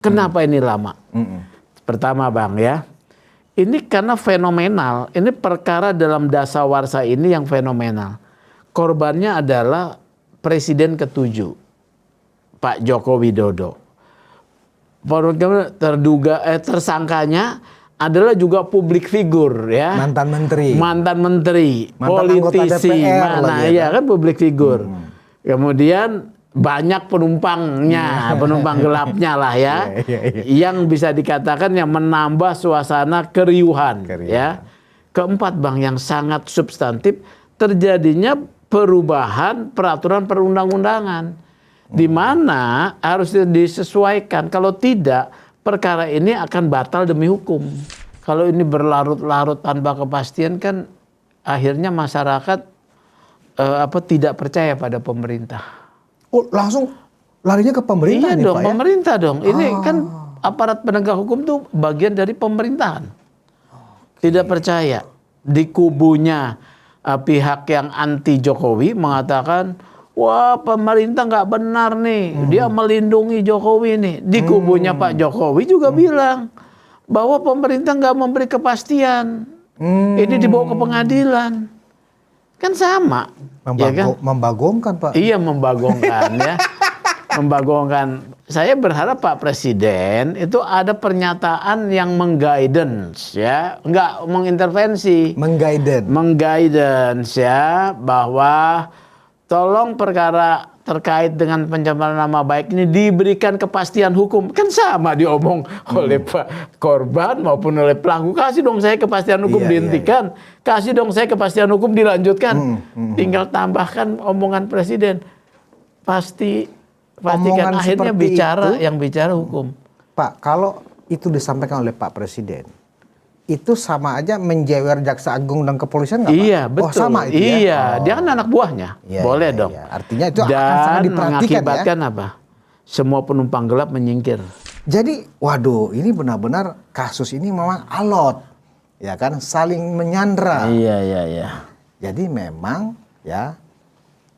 Kenapa ini lama? Pertama Bang ya, ini karena fenomenal. Ini perkara dalam dasawarsa ini yang fenomenal. Korbannya adalah Presiden ke-7, Pak Joko Widodo. Tersangkanya adalah juga publik figur ya. Mantan menteri. Mantan menteri, mantan politisi, mana lagi, ya kan publik figur. Kemudian banyak penumpangnya, penumpang gelapnya lah ya, yang bisa dikatakan yang menambah suasana keriuhan. Ya. Keempat Bang, yang sangat substantif, terjadinya perubahan peraturan perundang-undangan, di mana harus disesuaikan. Kalau tidak, perkara ini akan batal demi hukum. Kalau ini berlarut-larut tanpa kepastian kan, akhirnya masyarakat tidak percaya pada pemerintah. Oh, langsung larinya ke pemerintah? Iya nih, dong, Pak, ya? pemerintah dong. Ini kan aparat penegak hukum tuh bagian dari pemerintahan. Tidak percaya. Di kubunya pihak yang anti Jokowi mengatakan, wah pemerintah nggak benar nih, dia melindungi Jokowi nih. Di kubunya Pak Jokowi juga bilang bahwa pemerintah nggak memberi kepastian. Ini dibawa ke pengadilan. Kan sama. Ya kan? Membagongkan Pak. Iya, membagongkan ya. Membagongkan. Saya berharap Pak Presiden itu ada pernyataan yang mengguidance ya, enggak mengintervensi. Mengguidance ya, bahwa tolong perkara terkait dengan pencemaran nama baik ini diberikan kepastian hukum. Kan sama diomong oleh Pak korban maupun oleh pelaku. Kasih dong saya kepastian hukum, dihentikan. Kasih dong saya kepastian hukum, dilanjutkan. Tinggal tambahkan omongan Presiden. Pastikan akhirnya bicara itu, yang bicara hukum. Pak, kalau itu disampaikan oleh Pak Presiden, itu sama aja menjewer Jaksa Agung dan Kepolisian nggak Pak? Iya, betul. Oh, sama itu ya? Iya, dia kan anak buahnya. Boleh dong. Artinya itu dan akan sangat diperhatikan mengakibatkan ya? apa? Semua penumpang gelap menyingkir. Jadi, waduh, ini benar-benar kasus ini memang alot. Ya kan, saling menyandra. Iya. Jadi memang ya,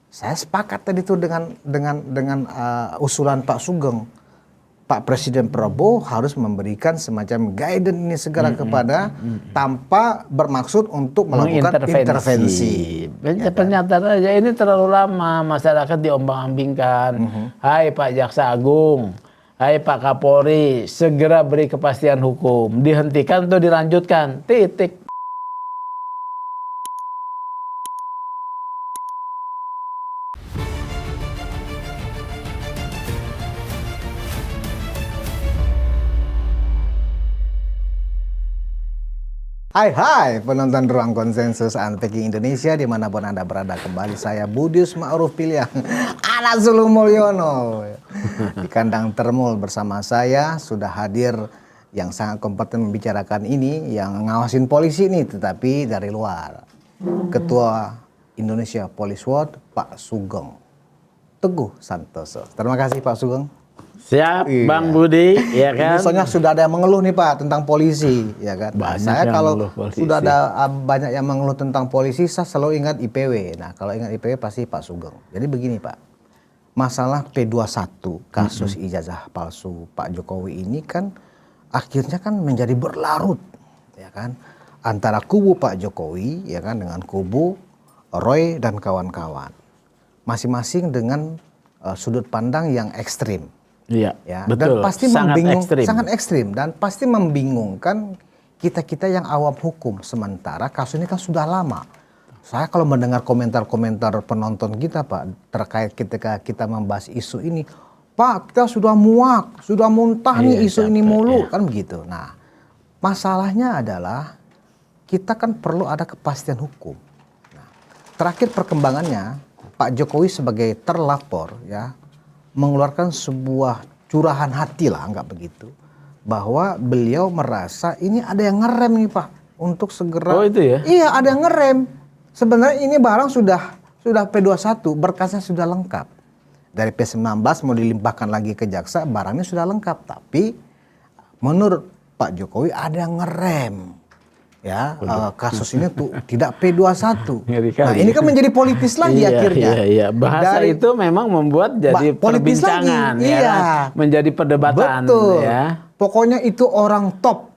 saya sepakat tadi tuh dengan usulan Pak Sugeng. Pak Presiden Prabowo harus memberikan semacam guidance ini segera kepada tanpa bermaksud untuk melakukan intervensi. Pernyataan aja ini terlalu lama, masyarakat diombang-ambingkan. Hai Pak Jaksa Agung, hai Pak Kapolri, segera beri kepastian hukum, dihentikan atau dilanjutkan, titik. Hai penonton Ruang Konsensus Unpacking Indonesia dimanapun Anda berada, kembali saya Budius Ma'ruf Piliang anak Sulung Mulyono. Di kandang termul bersama saya sudah hadir yang sangat kompeten membicarakan ini, yang ngawasin polisi ini tetapi dari luar. Ketua Indonesia Police Watch Pak Sugeng Teguh Santoso. Terima kasih Pak Sugeng. Siap, Bang Budi, ya kan? Ini soalnya sudah ada yang mengeluh nih Pak tentang polisi, ya kan? Saya kalau sudah ada banyak yang mengeluh tentang polisi, saya selalu ingat IPW. Nah, kalau ingat IPW pasti Pak Sugeng. Jadi begini Pak, masalah P21 kasus ijazah palsu Pak Jokowi ini kan akhirnya kan menjadi berlarut, ya kan? Antara kubu Pak Jokowi, ya kan, dengan kubu Roy dan kawan-kawan, masing-masing dengan sudut pandang yang ekstrim. Iya, ya, betul. Dan pasti sangat ekstrim dan pasti membingungkan kita yang awam hukum. Sementara kasus ini kan sudah lama. Saya kalau mendengar komentar-komentar penonton kita Pak terkait ketika kita membahas isu ini, Pak kita sudah muak, sudah muntah nih isu ini mulu, kan begitu. Nah, masalahnya adalah kita kan perlu ada kepastian hukum. Nah, terakhir perkembangannya Pak Jokowi sebagai terlapor ya mengeluarkan sebuah curahan hati lah, anggap begitu, bahwa beliau merasa ini ada yang ngerem nih Pak untuk segera. Oh itu ya? Iya, ada yang ngerem. Sebenarnya ini barang sudah P21, berkasnya sudah lengkap. Dari P19 mau dilimpahkan lagi ke jaksa, barangnya sudah lengkap. Tapi menurut Pak Jokowi ada yang ngerem. ya kasus ini tuh tidak P21. Nah, Kali. ini kan menjadi politis lagi akhirnya. Iya. Bahasa itu memang membuat jadi perbincangan, lagi. Iya. Menjadi perdebatan. Betul. Ya. Pokoknya itu orang top,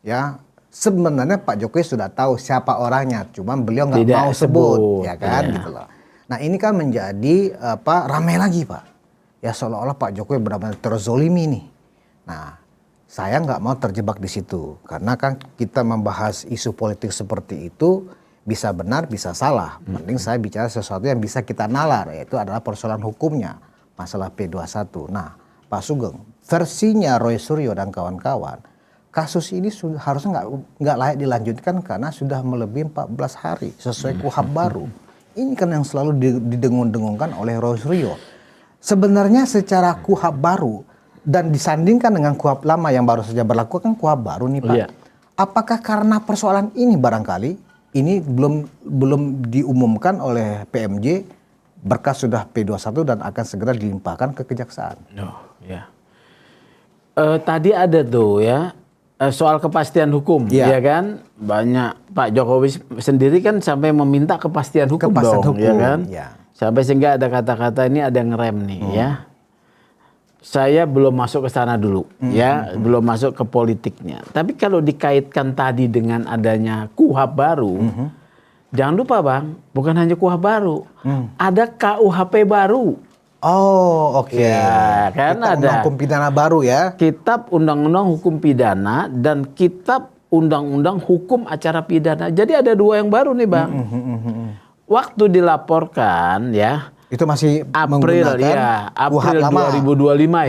ya. Sebenarnya Pak Jokowi sudah tahu siapa orangnya, cuma beliau nggak mau sebut, ya kan, gitu loh. Nah, ini kan menjadi ramai lagi, Pak. Ya seolah-olah Pak Jokowi benar-benar terzolimi nih. Nah, saya nggak mau terjebak di situ, karena kan kita membahas isu politik seperti itu bisa benar, bisa salah. Mending saya bicara sesuatu yang bisa kita nalar, yaitu adalah persoalan hukumnya, masalah P21. Nah, Pak Sugeng, versinya Roy Suryo dan kawan-kawan, kasus ini harusnya nggak layak dilanjutkan karena sudah melebihi 14 hari sesuai KUHP baru. Ini kan yang selalu didengung-dengungkan oleh Roy Suryo. Sebenarnya secara KUHP baru dan disandingkan dengan KUHP lama yang baru saja berlaku, kan KUHP baru nih Pak. Apakah karena persoalan ini barangkali ini belum diumumkan oleh PMJ, berkas sudah P21 dan akan segera dilimpahkan ke kejaksaan? Tadi ada tuh ya soal kepastian hukum, ya kan? Banyak Pak Jokowi sendiri kan sampai meminta kepastian hukum dong, ya kan? Sampai sehingga ada kata-kata ini ada ngerem nih, ya. Saya belum masuk ke sana dulu, ya, belum masuk ke politiknya. Tapi kalau dikaitkan tadi dengan adanya KUHP baru, jangan lupa Bang, bukan hanya KUHP baru, ada KUHP baru. Oh, oke. Ya, kan Kitab ada Hukum Pidana baru ya. Kitab Undang-Undang Hukum Pidana dan Kitab Undang-Undang Hukum Acara Pidana. Jadi ada dua yang baru nih Bang. Waktu dilaporkan ya. Itu masih April 2025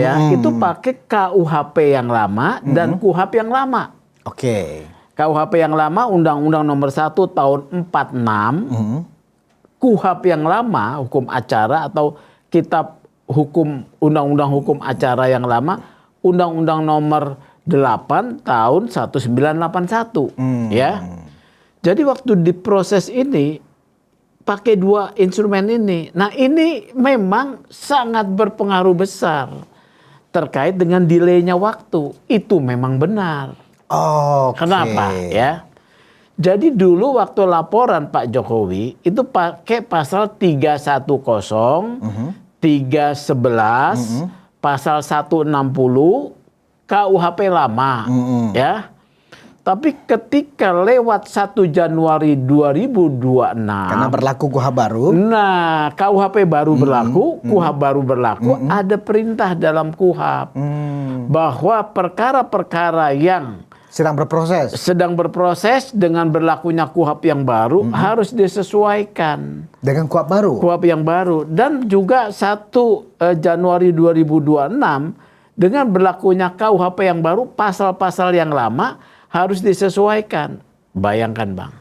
ya. Itu pakai KUHP yang lama dan KUHP yang lama. Oke. KUHP yang lama Undang-Undang Nomor 1 Tahun 46. KUHP yang lama hukum acara atau Kitab Hukum Undang-Undang Hukum Acara yang lama Undang-Undang Nomor 8 Tahun 1981 ya. Jadi waktu diproses ini pakai dua instrumen ini. Nah, ini memang sangat berpengaruh besar terkait dengan delaynya waktu. Itu memang benar. Kenapa ya? Jadi dulu waktu laporan Pak Jokowi itu pakai pasal 310, 311, pasal 160 KUHP lama, ya. Tapi ketika lewat 1 Januari 2026, karena berlaku KUHP baru. Nah, KUHP baru berlaku, KUHP baru berlaku, ada perintah dalam KUHP bahwa perkara-perkara yang sedang berproses dengan berlakunya KUHP yang baru harus disesuaikan dengan KUHP baru. KUHP yang baru dan juga 1 Januari 2026 dengan berlakunya KUHP yang baru, pasal-pasal yang lama harus disesuaikan. Bayangkan Bang,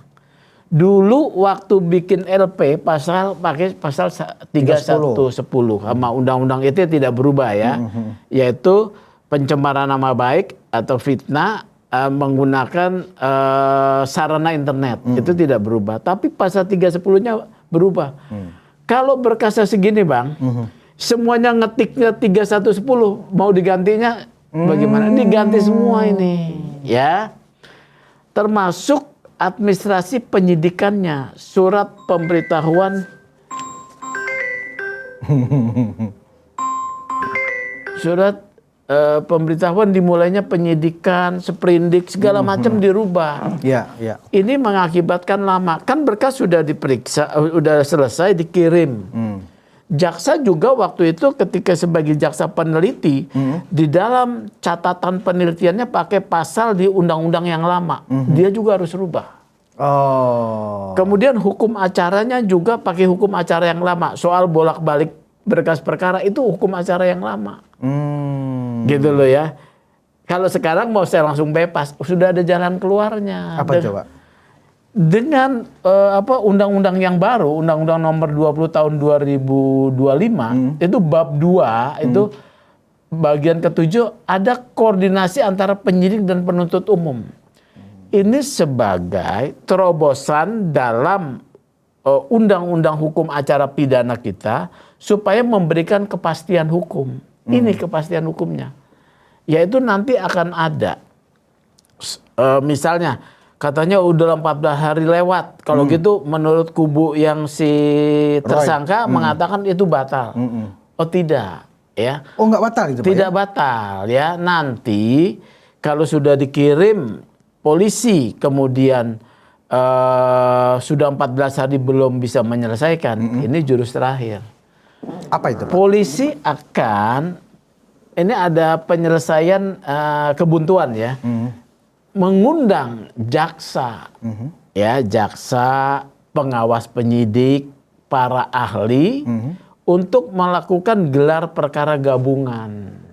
dulu waktu bikin LP pakai pasal 3110 sama undang-undang itu tidak berubah ya, yaitu pencemaran nama baik atau fitnah menggunakan sarana internet, itu tidak berubah. Tapi pasal 310-nya berubah. Kalau berkasnya segini Bang, semuanya ngetiknya 3110, mau digantinya bagaimana? Diganti semua ini, ya. Termasuk administrasi penyidikannya, surat pemberitahuan, surat pemberitahuan dimulainya penyidikan, sprindik segala macam dirubah. Ini mengakibatkan lama. Kan berkas sudah diperiksa, sudah selesai dikirim. Jaksa juga waktu itu ketika sebagai jaksa peneliti di dalam catatan penelitiannya pakai pasal di undang-undang yang lama. Dia juga harus rubah. Kemudian hukum acaranya juga pakai hukum acara yang lama. Soal bolak-balik berkas perkara itu hukum acara yang lama. Gitu loh ya. Kalau sekarang mau saya langsung bebas, sudah ada jalan keluarnya. Apa coba? Dengan undang-undang yang baru, Undang-Undang Nomor 20 Tahun 2025, itu bab 2, itu bagian ke-7 ada koordinasi antara penyidik dan penuntut umum. Ini sebagai terobosan dalam undang-undang hukum acara pidana kita supaya memberikan kepastian hukum. Ini kepastian hukumnya. Yaitu nanti akan ada misalnya katanya udah 14 hari lewat. Kalau gitu menurut kubu yang si tersangka mengatakan itu batal. Oh tidak, ya. Oh nggak batal itu Pak? Tidak batal, ya. Nanti kalau sudah dikirim polisi kemudian sudah 14 hari belum bisa menyelesaikan, ini jurus terakhir. Apa itu Pak? Polisi akan, ini ada penyelesaian kebuntuan ya. Mengundang jaksa, ya jaksa, pengawas penyidik, para ahli untuk melakukan gelar perkara gabungan.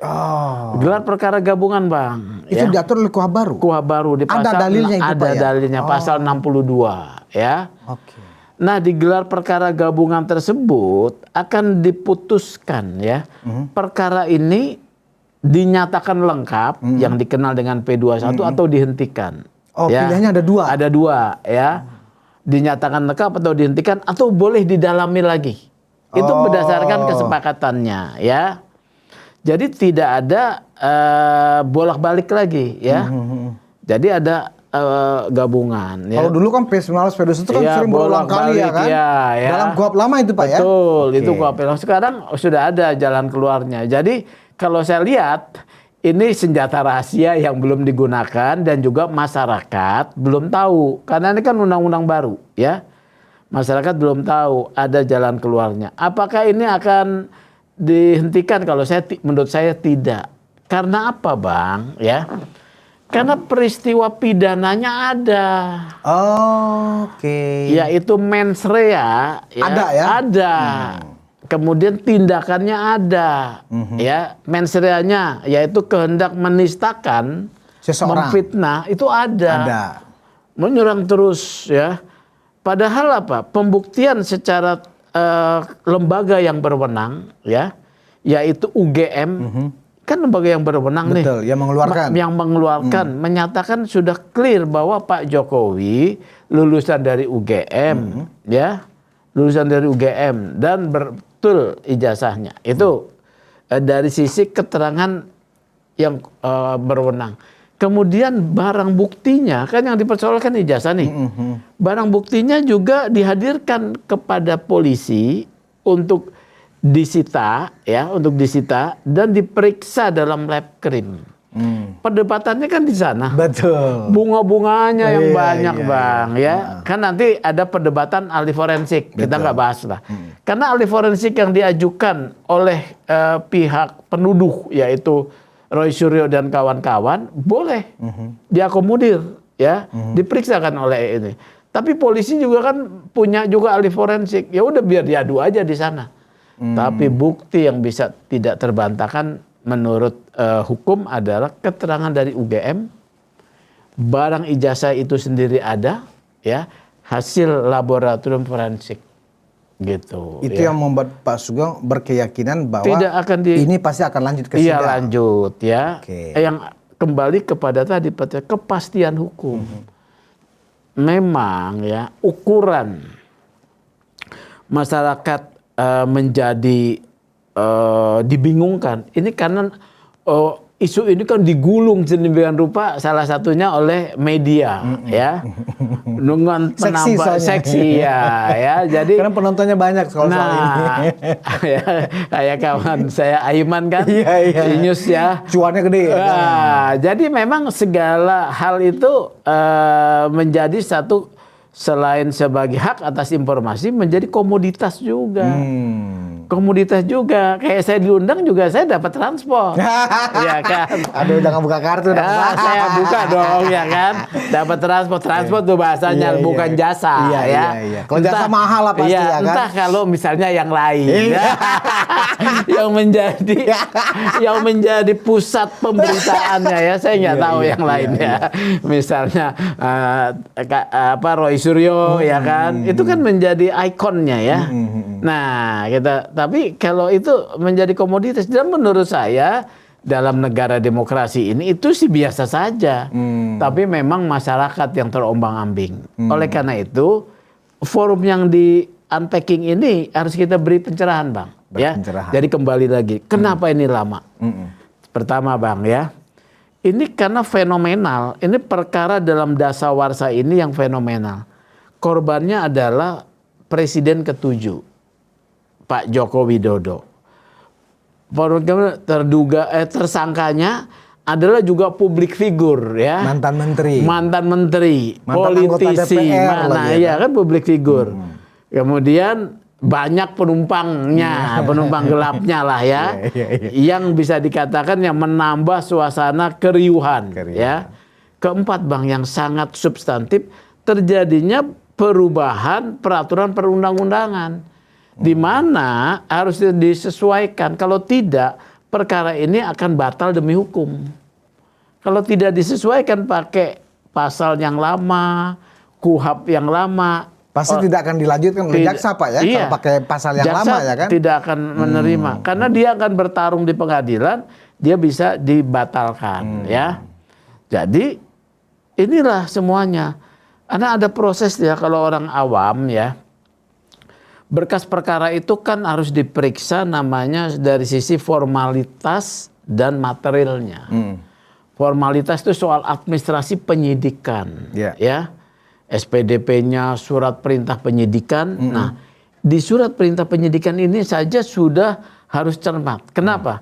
Oh. Gelar perkara gabungan Bang. Itu diatur oleh KUHP baru? KUHP baru di pasal, ada dalilnya itu ada Pak ya? dalilnya pasal 62 ya. Oke. Nah di gelar perkara gabungan tersebut akan diputuskan ya. Perkara ini dinyatakan lengkap yang dikenal dengan P21 atau dihentikan. Oh ya. pilihannya ada dua? Ada dua ya. Dinyatakan lengkap atau dihentikan atau boleh didalami lagi. Itu berdasarkan kesepakatannya ya. Jadi tidak ada bolak-balik lagi ya. Jadi ada gabungan. Ya. Kalau dulu kan P19, P21 kan sering berulang kali ya kan? Ya. Dalam KUHP lama itu Pak ya? Betul, itu KUHP lama. Sekarang sudah ada jalan keluarnya. Jadi kalau saya lihat ini senjata rahasia yang belum digunakan dan juga masyarakat belum tahu. Karena ini kan undang-undang baru ya. Masyarakat belum tahu ada jalan keluarnya. Apakah ini akan dihentikan? Kalau menurut saya tidak. Karena apa Bang? Ya. Karena peristiwa pidananya ada. Oke. Yaitu mens rea. Ya, ada ya? Ada. Kemudian tindakannya ada. Ya, mens reanya yaitu kehendak menistakan, seseorang, memfitnah itu ada. Menyerang terus ya. Padahal apa? Pembuktian secara lembaga yang berwenang ya, yaitu UGM. Kan lembaga yang berwenang. Betul, nih. Yang mengeluarkan menyatakan sudah clear bahwa Pak Jokowi lulusan dari UGM ya. Lulusan dari UGM dan betul ijazahnya. Itu dari sisi keterangan yang berwenang. Kemudian barang buktinya kan yang dipersoalkan ijazah nih. Barang buktinya juga dihadirkan kepada polisi untuk disita ya, untuk disita dan diperiksa dalam lab krim. Perdebatannya kan di sana. Betul. Bunga-bunganya yang banyak Bang ya. Kan nanti ada perdebatan ahli forensik. Kita nggak bahas lah. Karena ahli forensik yang diajukan oleh pihak penuduh yaitu Roy Suryo dan kawan-kawan boleh diakomodir ya, diperiksakan oleh ini. Tapi polisi juga kan punya juga ahli forensik. Ya udah biar diadu aja di sana. Tapi bukti yang bisa tidak terbantahkan menurut hukum adalah keterangan dari UGM, barang ijazah itu sendiri ada, ya, hasil laboratorium forensik, gitu. Itu ya. Yang membuat Pak Sugeng berkeyakinan bahwa tidak akan ini pasti akan lanjut ke sidang. Iya lanjut, ya. Yang kembali kepada tadi kepastian hukum. Memang ya ukuran masyarakat menjadi dibingungkan. Ini karena isu ini kan digulung sedemikian rupa salah satunya oleh media ya. Dengan penambah seksi ya. Jadi karena penontonnya banyak soal ini. Ya, kayak kawan saya Aiman kan. News ya. Cuannya gede. Jadi memang segala hal itu menjadi satu, selain sebagai hak atas informasi, menjadi komoditas juga. Komoditas juga. Kayak saya diundang juga saya dapat transport. Ya kan. Aduh, udah buka kartu. Saya buka dong ya kan. Dapat transport. Transport tuh bahasanya bukan jasa. Iya. Kalau jasa mahal lah pasti ya kan. Entah kalau misalnya yang lain. yang menjadi pusat pemberitaannya ya. Saya nggak tahu yang lainnya. Misalnya Roy Suryo ya kan. Itu kan menjadi ikonnya ya. Nah, tapi kalau itu menjadi komoditas, dan menurut saya dalam negara demokrasi ini itu sih biasa saja. Tapi memang masyarakat yang terombang-ambing. Oleh karena itu, forum yang di unpacking ini harus kita beri pencerahan, Bang. Ya. Jadi kembali lagi, kenapa ini lama? Pertama, Bang ya, Ini karena fenomenal. Ini perkara dalam dasawarsa ini yang fenomenal. Korbannya adalah Presiden ke-7, Pak Joko Widodo. Tersangkanya adalah juga publik figur, ya. Mantan menteri, politisi, mana ya kan publik figur. Kemudian banyak penumpangnya, penumpang gelapnya lah ya, yang bisa dikatakan yang menambah suasana keriuhan. Ya. Keempat, Bang, yang sangat substantif, terjadinya perubahan peraturan perundang-undangan, di mana harus disesuaikan. Kalau tidak, perkara ini akan batal demi hukum. Kalau tidak disesuaikan pakai pasal yang lama, KUHP yang lama, pasti tidak akan dilanjutkan oleh jaksa, Pak, ya. Iya, kalau pakai pasal yang lama, ya kan? Tidak akan menerima, karena dia akan bertarung di pengadilan, dia bisa dibatalkan, ya. Jadi inilah semuanya. Karena ada proses ya, kalau orang awam ya, berkas perkara itu kan harus diperiksa namanya dari sisi formalitas dan materialnya. Formalitas itu soal administrasi penyidikan, ya, SPDP-nya, surat perintah penyidikan. Nah, di surat perintah penyidikan ini saja sudah harus cermat. Kenapa?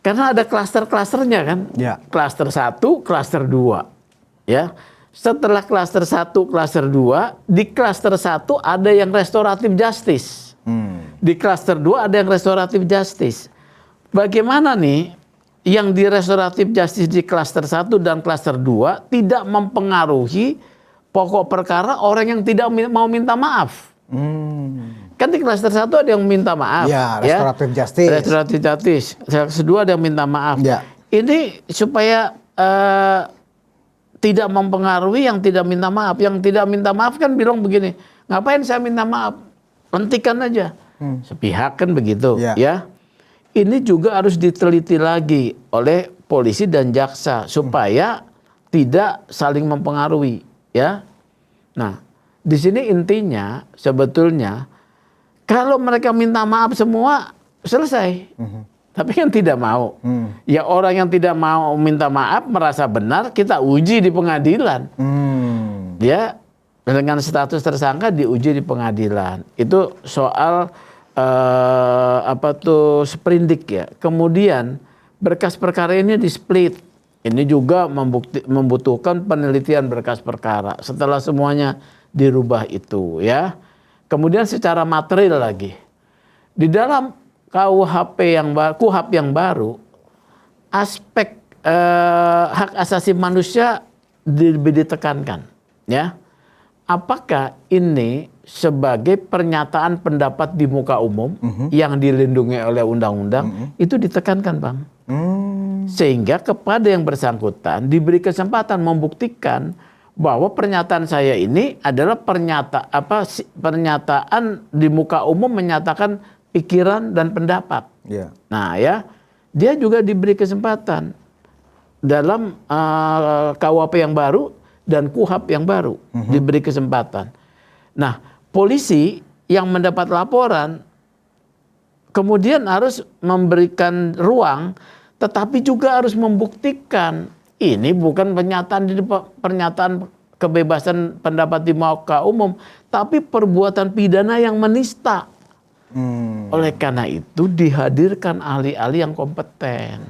Karena ada klaster-klasternya kan, klaster 1, klaster 2, ya. Setelah klaster 1, klaster 2, di klaster 1 ada yang restoratif justice. Di klaster 2 ada yang restoratif justice. Bagaimana nih yang di restoratif justice di klaster 1 dan klaster 2 tidak mempengaruhi pokok perkara orang yang tidak mau minta maaf? Kan di klaster 1 ada yang minta maaf. Ya, restoratif justice. Restoratif justice. Klaster 2 ada yang minta maaf. Ya. Ini supaya tidak mempengaruhi yang tidak minta maaf. Yang tidak minta maaf kan bilang begini, ngapain saya minta maaf? Hentikan aja. Sepihak kan begitu, ya. Ini juga harus diteliti lagi oleh polisi dan jaksa supaya tidak saling mempengaruhi, ya. Nah, di sini intinya sebetulnya kalau mereka minta maaf semua selesai. Tapi kan tidak mau. Ya orang yang tidak mau minta maaf merasa benar, kita uji di pengadilan. Dia dengan status tersangka diuji di pengadilan. Itu soal sprindik ya. Kemudian berkas perkara ini di-split. Ini juga membutuhkan penelitian berkas perkara. Setelah semuanya dirubah itu, ya. Kemudian secara material lagi. Di dalam KUHP yang baru, aspek hak asasi manusia lebih ditekankan, ya. Apakah ini sebagai pernyataan pendapat di muka umum yang dilindungi oleh undang-undang, itu ditekankan, Bang. Sehingga kepada yang bersangkutan diberi kesempatan membuktikan bahwa pernyataan saya ini adalah pernyataan di muka umum menyatakan pikiran dan pendapat. Nah, ya, dia juga diberi kesempatan dalam KUHP yang baru dan KUHP yang baru diberi kesempatan. Nah, polisi yang mendapat laporan kemudian harus memberikan ruang, tetapi juga harus membuktikan ini bukan pernyataan kebebasan pendapat di muka umum, tapi perbuatan pidana yang menista. Oleh karena itu dihadirkan ahli-ahli yang kompeten.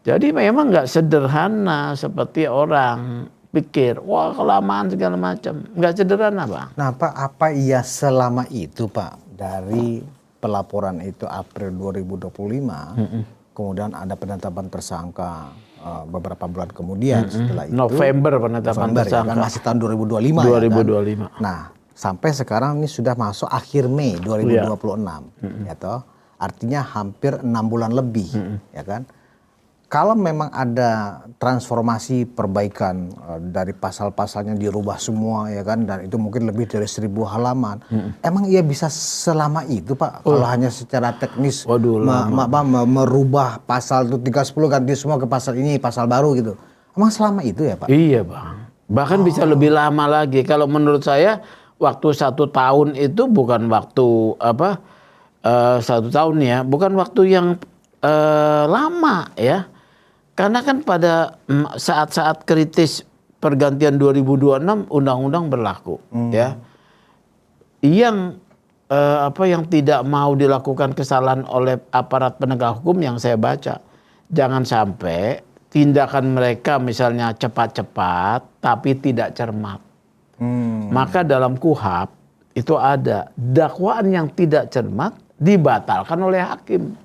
Jadi memang nggak sederhana seperti orang pikir, wah kelamaan segala macam. Nggak sederhana, Bang. Nah, Pak, apa iya selama itu, Pak, dari pelaporan itu April 2025, kemudian ada penetapan tersangka beberapa bulan kemudian setelah itu. November penetapan tersangka. Ya, kan masih tahun 2025. 2025. Ya kan? Nah, sampai sekarang ini sudah masuk akhir Mei 2026, ya toh. Artinya hampir 6 bulan lebih, ya kan. Kalau memang ada transformasi perbaikan dari pasal-pasalnya dirubah semua, ya kan, dan itu mungkin lebih dari 1000 halaman, emang ia bisa selama itu, Pak? Kalau hanya secara teknis merubah pasal itu 310 ganti semua ke pasal ini, pasal baru gitu, emang selama itu ya, Pak? Iya, Bang. Bahkan bisa lebih lama lagi. Kalau menurut saya waktu 1 tahun itu bukan waktu 1 tahun ya, bukan waktu yang lama ya. Karena kan pada saat-saat kritis pergantian 2026 undang-undang berlaku, ya. Yang yang tidak mau dilakukan kesalahan oleh aparat penegak hukum yang saya baca, jangan sampai tindakan mereka misalnya cepat-cepat tapi tidak cermat. Maka dalam KUHP itu ada dakwaan yang tidak cermat dibatalkan oleh hakim.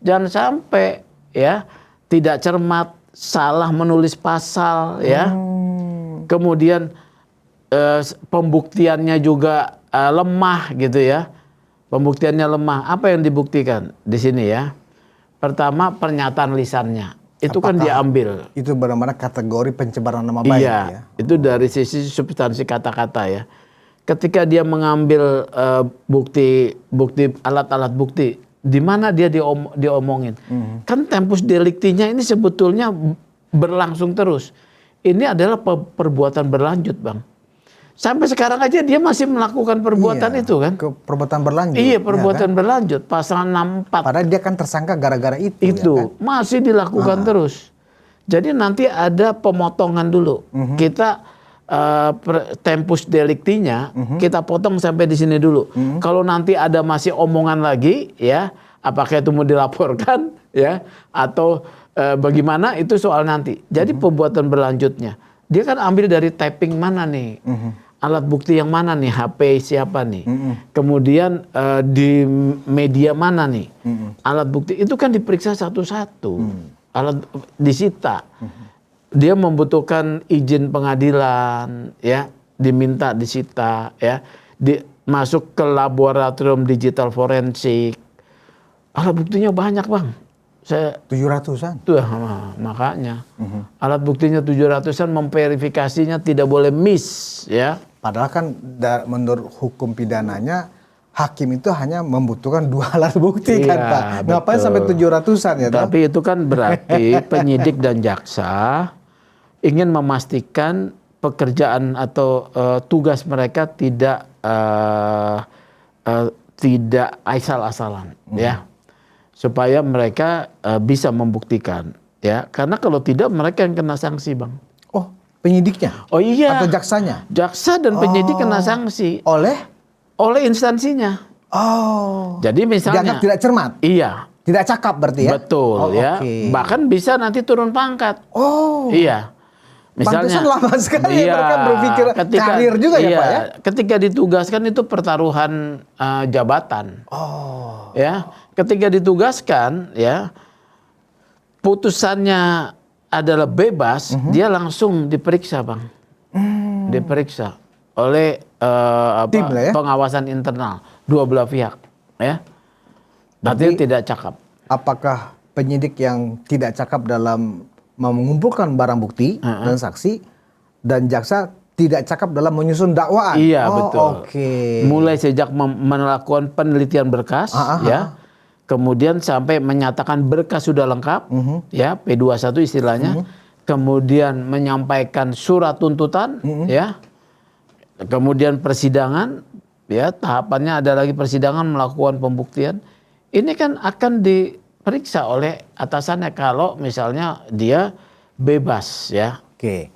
Jangan sampai ya tidak cermat, salah menulis pasal ya. Kemudian pembuktiannya juga lemah gitu ya. Pembuktiannya lemah. Apa yang dibuktikan di sini ya? Pertama, pernyataan lisannya. Itu kan diambil. Itu benar-benar kategori pencemaran nama baik ya. Itu dari sisi substansi kata-kata ya. Ketika dia mengambil alat-alat bukti, di mana dia diomongin. Kan tempus deliktinya ini sebetulnya berlangsung terus. Ini adalah perbuatan berlanjut, Bang. Sampai sekarang aja dia masih melakukan perbuatan itu kan. Perbuatan berlanjut. Iya, perbuatan ya kan? berlanjut. Pasal 64. Padahal dia kan tersangka gara-gara itu. Itu ya kan? masih dilakukan terus. Jadi nanti ada pemotongan dulu. Kita tempus deliktinya kita potong sampai di sini dulu. Kalau nanti ada masih omongan lagi, ya, apakah itu mau dilaporkan, ya, atau bagaimana itu soal nanti. Jadi perbuatan berlanjutnya, dia kan ambil dari typing mana nih, alat bukti yang mana nih, HP siapa nih, kemudian di media mana nih, alat bukti itu kan diperiksa satu-satu, alat disita. Dia membutuhkan izin pengadilan, ya, diminta disita, ya, masuk ke laboratorium digital forensik. Alat buktinya banyak, Bang. 700-an. Tuh, makanya. Alat buktinya 700-an, memverifikasinya tidak boleh miss, ya. Padahal kan menurut hukum pidananya hakim itu hanya membutuhkan 2 alat bukti kan, Pak. Ngapain sampai 700-an ya, Tapi itu kan berarti penyidik dan jaksa ingin memastikan pekerjaan atau tugas mereka tidak asal-asalan, ya, supaya mereka bisa membuktikan, ya, karena kalau tidak mereka yang kena sanksi, Bang. Oh, penyidiknya? Oh iya. Atau jaksanya? Jaksa dan penyidik kena sanksi oleh instansinya. Oh. Jadi misalnya dianggap tidak cermat. Iya. Tidak cakap berarti ya? Betul, ya. Okay. Bahkan bisa nanti turun pangkat. Oh. Iya. Misalnya lama sekali mereka berpikir karir juga ya, Pak ya. Ketika ditugaskan itu pertaruhan jabatan. Oh. Ya, ketika ditugaskan ya putusannya adalah bebas, dia langsung diperiksa, Bang. Diperiksa oleh tim lah ya? Pengawasan internal dua belah pihak, ya. Artinya tidak cakap. Apakah penyidik yang tidak cakap dalam mengumpulkan barang bukti dan saksi, dan jaksa tidak cakap dalam menyusun dakwaan? Iya, betul. Okay. Mulai sejak melakukan penelitian berkas, ya, kemudian sampai menyatakan berkas sudah lengkap, ya, P21 istilahnya, kemudian menyampaikan surat tuntutan, ya, kemudian persidangan, ya, tahapannya ada lagi persidangan, melakukan pembuktian. Ini kan akan diperiksa oleh atasannya kalau misalnya dia bebas, ya. Oke.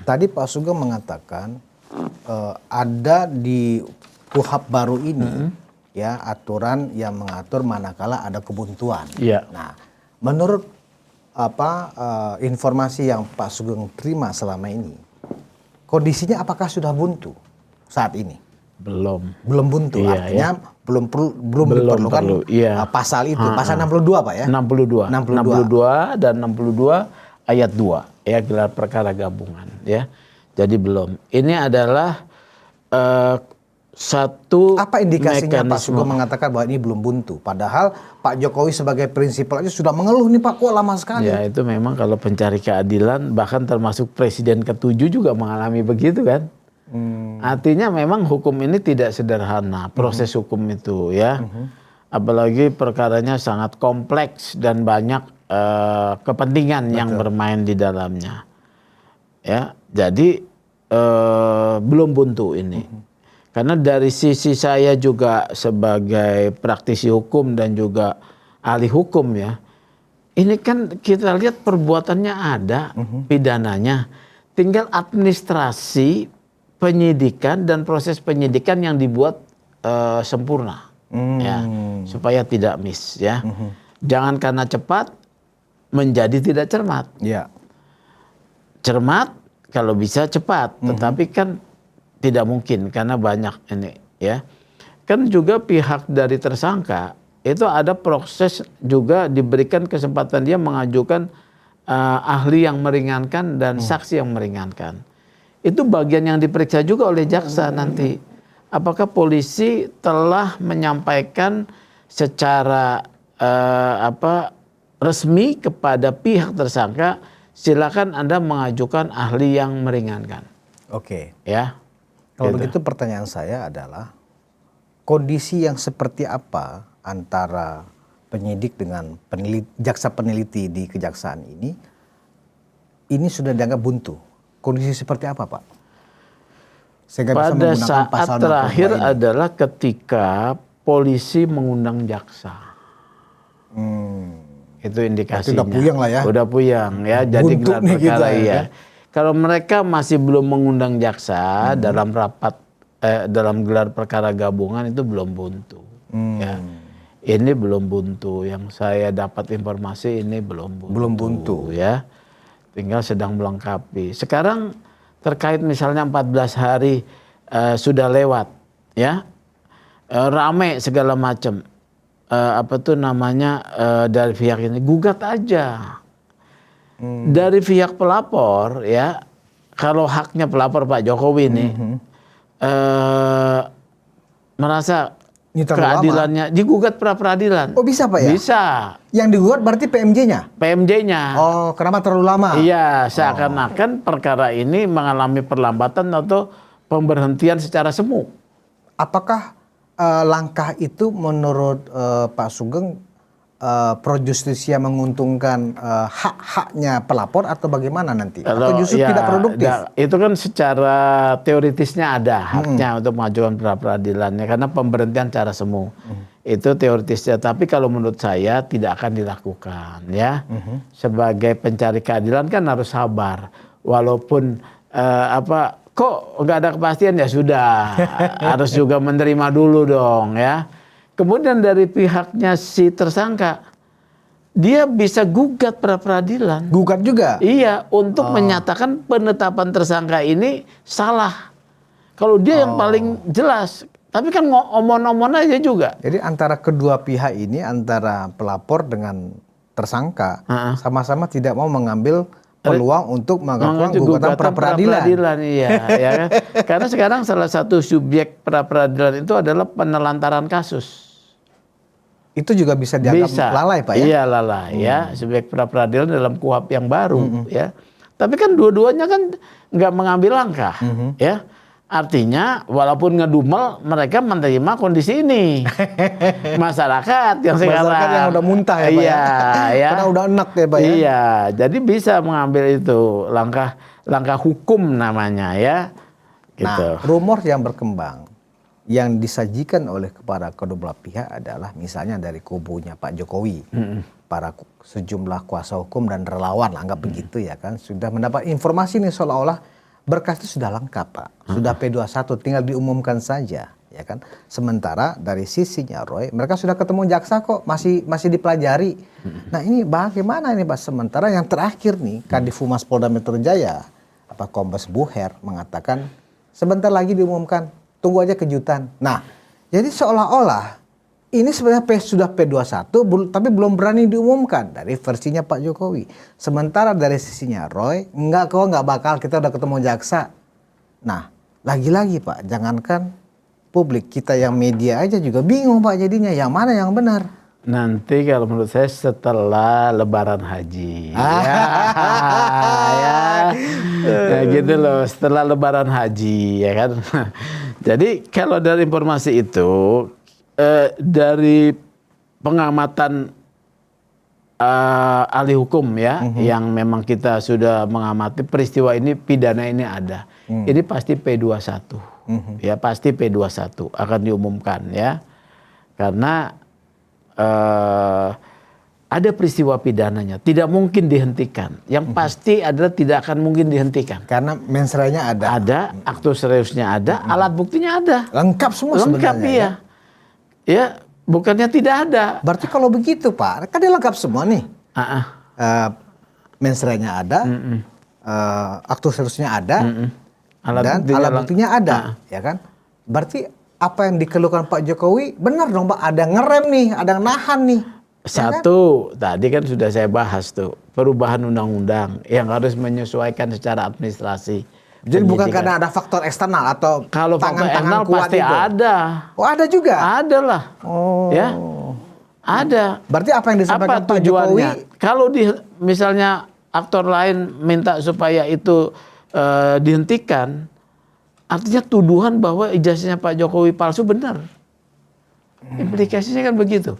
Tadi Pak Sugeng mengatakan ada di KUHP baru ini ya aturan yang mengatur manakala ada kebuntuan. Iya. Nah, menurut informasi yang Pak Sugeng terima selama ini, kondisinya apakah sudah buntu saat ini? Belum buntu, iya, artinya ya. belum diperlukan pasal itu. Pasal 62, Pak ya? 62 dan 62 ayat 2 ya, gelar perkara gabungan, ya. Jadi belum. Ini adalah satu apa indikasinya mekanisme. Pak Sugeng mengatakan bahwa ini belum buntu, padahal Pak Jokowi sebagai prinsipal aja sudah mengeluh nih, Pak, kok lama sekali. Ya, itu memang kalau pencari keadilan, bahkan termasuk presiden ke-7 juga mengalami begitu kan. Artinya memang hukum ini tidak sederhana, proses hukum itu, ya. Apalagi perkaranya sangat kompleks dan banyak kepentingan yang bermain di dalamnya, ya. Jadi belum buntu ini, karena dari sisi saya juga sebagai praktisi hukum dan juga ahli hukum, ya, ini kan kita lihat perbuatannya ada, pidananya. Tinggal administrasi penyidikan dan proses penyidikan yang dibuat sempurna, ya, supaya tidak miss, ya. Jangan karena cepat menjadi tidak cermat. Ya. Cermat kalau bisa cepat, tetapi kan tidak mungkin karena banyak ini, ya. Kan juga pihak dari tersangka itu ada proses juga diberikan kesempatan dia mengajukan ahli yang meringankan dan saksi yang meringankan. Itu bagian yang diperiksa juga oleh jaksa nanti. Apakah polisi telah menyampaikan secara resmi kepada pihak tersangka, silakan Anda mengajukan ahli yang meringankan. Oke. Ya. Kalau Gitu. begitu pertanyaan saya adalah kondisi yang seperti apa antara penyidik dengan jaksa peneliti di kejaksaan ini sudah dianggap buntu. Kondisi seperti apa, Pak? Sehingga bisa Pada menggunakan saat pasal terakhir 62 ini. adalah ketika polisi mengundang jaksa. Itu indikasinya. Udah puyeng lah ya. Udah puyeng ya. Jadi Buntu gelar nih perkara kita, iya. ya. Kalau mereka masih belum mengundang jaksa dalam rapat dalam gelar perkara gabungan itu belum buntu. Ya. Ini belum buntu. Yang saya dapat informasi ini belum buntu. Belum buntu. Ya. Tinggal sedang melengkapi. Sekarang terkait misalnya 14 hari sudah lewat, ya, rame segala macam. Apa tuh namanya dari pihak ini gugat aja. Dari pihak pelapor, ya, kalau haknya pelapor Pak Jokowi nih merasa keadilannya digugat pra peradilan. Oh bisa Pak ya? Bisa. Yang digugat berarti PMJ-nya? PMJ-nya. Oh, kenapa terlalu lama? Iya, seakan-akan perkara ini mengalami perlambatan atau pemberhentian secara semu. Apakah langkah itu menurut Pak Sugeng pro justisia menguntungkan hak-haknya pelapor atau bagaimana nanti? Atau justru tidak produktif? Itu kan secara teoritisnya ada haknya untuk mengajukan pra peradilannya karena pemberhentian secara semu. Itu teoritisnya, tapi kalau menurut saya tidak akan dilakukan, ya. Sebagai pencari keadilan kan harus sabar. Walaupun kok nggak ada kepastian, ya sudah harus juga menerima dulu dong, ya. Kemudian dari pihaknya si tersangka, dia bisa gugat pra peradilan. Gugat juga? Iya, untuk menyatakan penetapan tersangka ini salah. Kalau dia yang paling jelas, tapi kan omon-omon aja juga. Jadi antara kedua pihak ini, antara pelapor dengan tersangka, sama-sama tidak mau mengambil peluang untuk melakukan gugatan pra peradilan. Iya, ya kan? Karena sekarang salah satu subjek pra peradilan itu adalah penelantaran kasus. Itu juga bisa dianggap lalai Pak ya? Iya lalai ya, subjek pra peradilan dalam KUHP yang baru ya. Tapi kan dua-duanya kan nggak mengambil langkah ya. Artinya walaupun ngedumel mereka menerima kondisi ini. Masyarakat yang sekarang yang udah muntah ya Pak iya, ya. Karena udah enak ya Pak ya. Iya, jadi bisa mengambil itu langkah hukum namanya ya. Gitu. Nah, rumor yang berkembang yang disajikan oleh kepada kedua belah pihak adalah misalnya dari kubunya Pak Jokowi, para sejumlah kuasa hukum dan relawan, anggap begitu ya kan, sudah mendapat informasi nih seolah-olah berkas itu sudah lengkap Pak, sudah P21 tinggal diumumkan saja, ya kan. Sementara dari sisinya Roy, mereka sudah ketemu jaksa kok, masih dipelajari. Nah ini bagaimana ini Pak? Sementara yang terakhir nih, Kadif Humas Polda Metro Jaya, Kombes Buher mengatakan sebentar lagi diumumkan. Tunggu aja kejutan. Nah, jadi seolah-olah ini sebenarnya sudah P21 tapi belum berani diumumkan dari versinya Pak Jokowi. Sementara dari sisinya Roy, nggak bakal, kita udah ketemu jaksa. Nah, lagi-lagi Pak, jangankan publik, kita yang media aja juga bingung Pak jadinya, yang mana yang benar. Nanti kalau menurut saya setelah Lebaran Haji. Ya gitu loh, setelah Lebaran Haji ya kan. Jadi kalau dari informasi itu dari pengamatan ahli hukum ya, yang memang kita sudah mengamati peristiwa ini, pidana ini ada. Ini pasti P21. Ya pasti P21 akan diumumkan ya. Karena ada peristiwa pidananya, tidak mungkin dihentikan. Yang pasti adalah tidak akan mungkin dihentikan. Karena mensreanya ada. Ada, aktus reusnya ada, alat buktinya ada. Lengkap semua Lengkap, sebenarnya. iya. Ya, bukannya tidak ada. Berarti kalau begitu Pak, kan dia lengkap semua nih. Mensreanya ada, aktus reusnya ada, dan alat buktinya ada, ya kan? Berarti apa yang dikeluhkan Pak Jokowi benar dong Pak, ada ngerem nih, ada nahan nih. Satu, tadi kan sudah saya bahas tuh, perubahan undang-undang yang harus menyesuaikan secara administrasi. Jadi bukan karena ada faktor eksternal atau kalau faktor eksternal kuat pasti itu. ada. Oh, ada juga? Ada lah. Oh. Ya, ada. Berarti apa yang disampaikan Apa Pak Jokowi? Kalau misalnya aktor lain minta supaya itu dihentikan, artinya tuduhan bahwa ijazahnya Pak Jokowi palsu benar. Implikasinya kan begitu.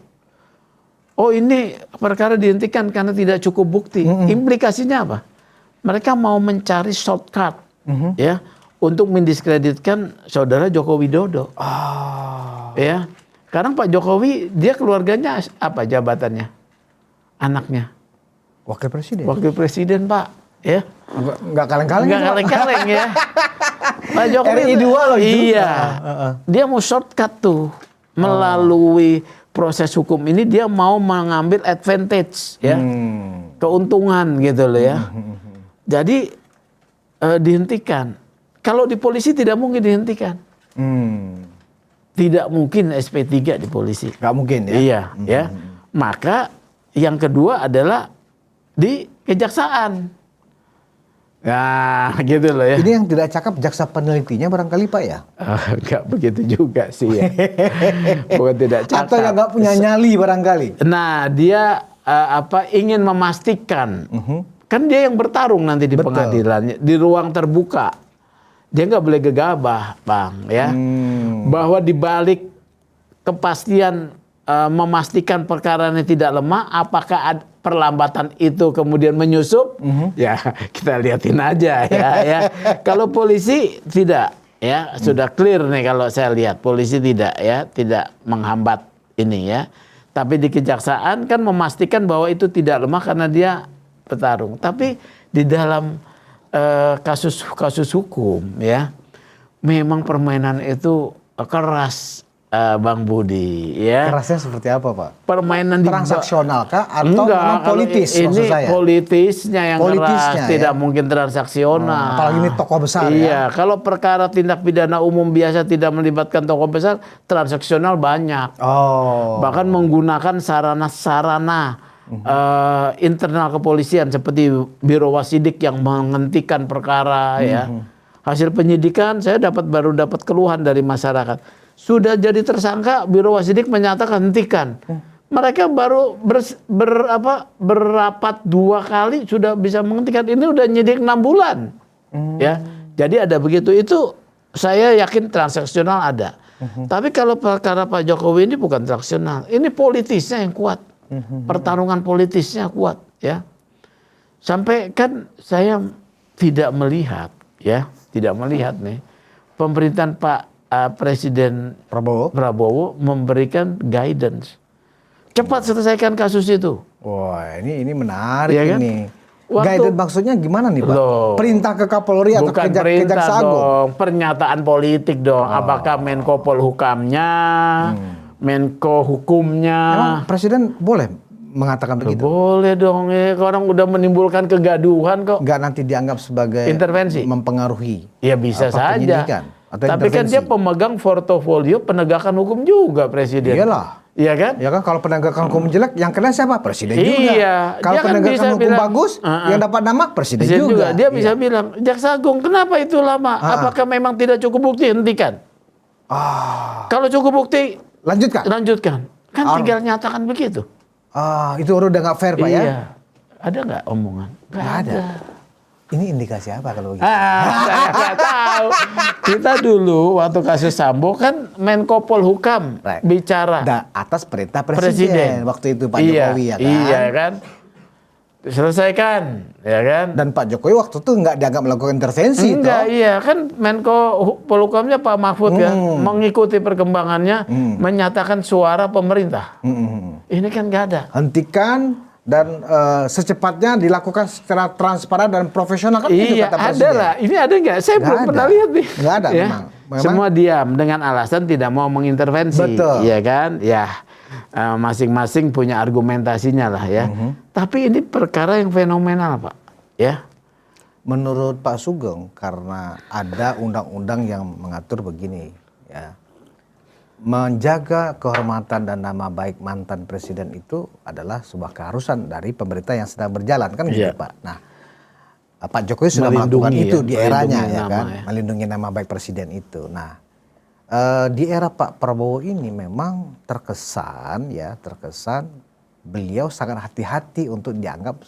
Oh, ini perkara dihentikan karena tidak cukup bukti. Implikasinya apa? Mereka mau mencari shortcut, ya, untuk mendiskreditkan saudara Joko Widodo. Ya, sekarang Pak Jokowi dia keluarganya apa jabatannya? Anaknya Wakil Presiden. Wakil Presiden, Pak. Ya, nggak kaleng-kaleng. Nggak kaleng-kaleng ya. Pak Jokowi RI 2 loh itu. Iya. Dia mau shortcut tuh melalui proses hukum ini, dia mau mengambil advantage, ya, keuntungan gitu loh ya. Jadi dihentikan. Kalau di polisi tidak mungkin dihentikan. Tidak mungkin SP3 di polisi. Nggak mungkin ya. Iya, ya. Maka yang kedua adalah di kejaksaan. Nah, gitu loh ya. Ini yang tidak cakap jaksa penelitinya barangkali Pak ya? Enggak begitu juga sih ya. Bukan tidak cakap. Atau yang nggak punya nyali barangkali? Nah, dia ingin memastikan. Kan dia yang bertarung nanti di pengadilan, di ruang terbuka. Dia nggak boleh gegabah, Bang, ya. Bahwa di balik kepastian memastikan perkara ini tidak lemah, apakah perlambatan itu kemudian menyusup? Ya, kita lihatin aja ya. Kalau polisi tidak, ya, sudah clear nih kalau saya lihat polisi tidak menghambat ini ya. Tapi di kejaksaan kan memastikan bahwa itu tidak lemah karena dia bertarung. Tapi di dalam kasus hukum ya, memang permainan itu keras. Bang Budi, ya. Kerasnya seperti apa, Pak? Permainan transaksional kah atau enggak, politis? Ini politisnya yang keras, ya? tidak mungkin transaksional. Apalagi ini tokoh besar. Iya, kalau perkara tindak pidana umum biasa tidak melibatkan tokoh besar, transaksional banyak. Bahkan menggunakan sarana-sarana internal kepolisian seperti Biro Wasidik yang menghentikan perkara, ya. Hasil penyidikan saya baru dapat keluhan dari masyarakat. Sudah jadi tersangka, Biro Wasidik menyatakan hentikan. Mereka baru berapat 2 kali sudah bisa menghentikan. Ini udah nyidik 6 bulan. Ya, jadi ada begitu. Itu saya yakin transaksional ada. Tapi kalau perkara Pak Jokowi ini bukan transaksional. Ini politisnya yang kuat. Pertarungan politisnya kuat. Ya, sampai kan saya tidak melihat, ya, nih pemerintahan Pak Presiden Prabowo memberikan guidance. Cepat selesaikan kasus itu. Wah, ini menarik ya, kan? Ini. Guidance maksudnya gimana nih, Pak? Perintah ke Kapolri atau ke Kejaksaan Agung? Pernyataan politik dong. Apakah Menko Polhukamnya, Menko Hukumnya? Emang Presiden boleh mengatakan begitu? Boleh dong, ya. Orang udah menimbulkan kegaduhan kok. Nggak nanti dianggap sebagai intervensi, mempengaruhi? Ya bisa saja. Tapi kan dia pemegang portofolio penegakan hukum juga Presiden. Iyalah. Iya kan? Ya kan, kalau penegakan hukum jelek yang kena siapa? Presiden juga. Iya. Kalau penegakan hukum bagus, yang dapat nama Presiden juga. Dia bisa bilang, Jaksa Agung kenapa itu lama? Apakah memang tidak cukup bukti? Hentikan. Kalau cukup bukti, lanjutkan. Kan tinggal nyatakan begitu. Itu udah nggak fair, Pak, ya? Iya. Ada nggak omongan? Nggak ada. Ini indikasi apa kalau begitu? Saya nggak tahu. Kita dulu waktu kasus Sambo kan Menko Polhukam bicara atas perintah Presiden waktu itu Pak Jokowi, ya kan? Iya kan. selesaikan, ya kan? Dan Pak Jokowi waktu itu nggak dianggap melakukan intervensi. Enggak, iya kan Menko Polhukamnya Pak Mahfud kan mengikuti perkembangannya, menyatakan suara pemerintah. Ini kan nggak ada. Hentikan dan secepatnya dilakukan secara transparan dan profesional kan itu Iya, kata Presiden. ada lah. Ini ada nggak? Saya belum pernah lihat nih. Nggak ada ya. memang. Semua diam dengan alasan tidak mau mengintervensi. Betul. Iya kan? Ya. Masing-masing punya argumentasinya lah ya. Tapi ini perkara yang fenomenal, Pak. Ya. Menurut Pak Sugeng, karena ada undang-undang yang mengatur begini, ya, menjaga kehormatan dan nama baik mantan presiden itu adalah sebuah keharusan dari pemerintah yang sedang berjalan, kan gitu, Pak. Nah, Pak Jokowi sudah melakukan itu di eranya, ya kan, melindungi nama baik presiden itu. Nah, di era Pak Prabowo ini memang terkesan beliau sangat hati-hati untuk dianggap,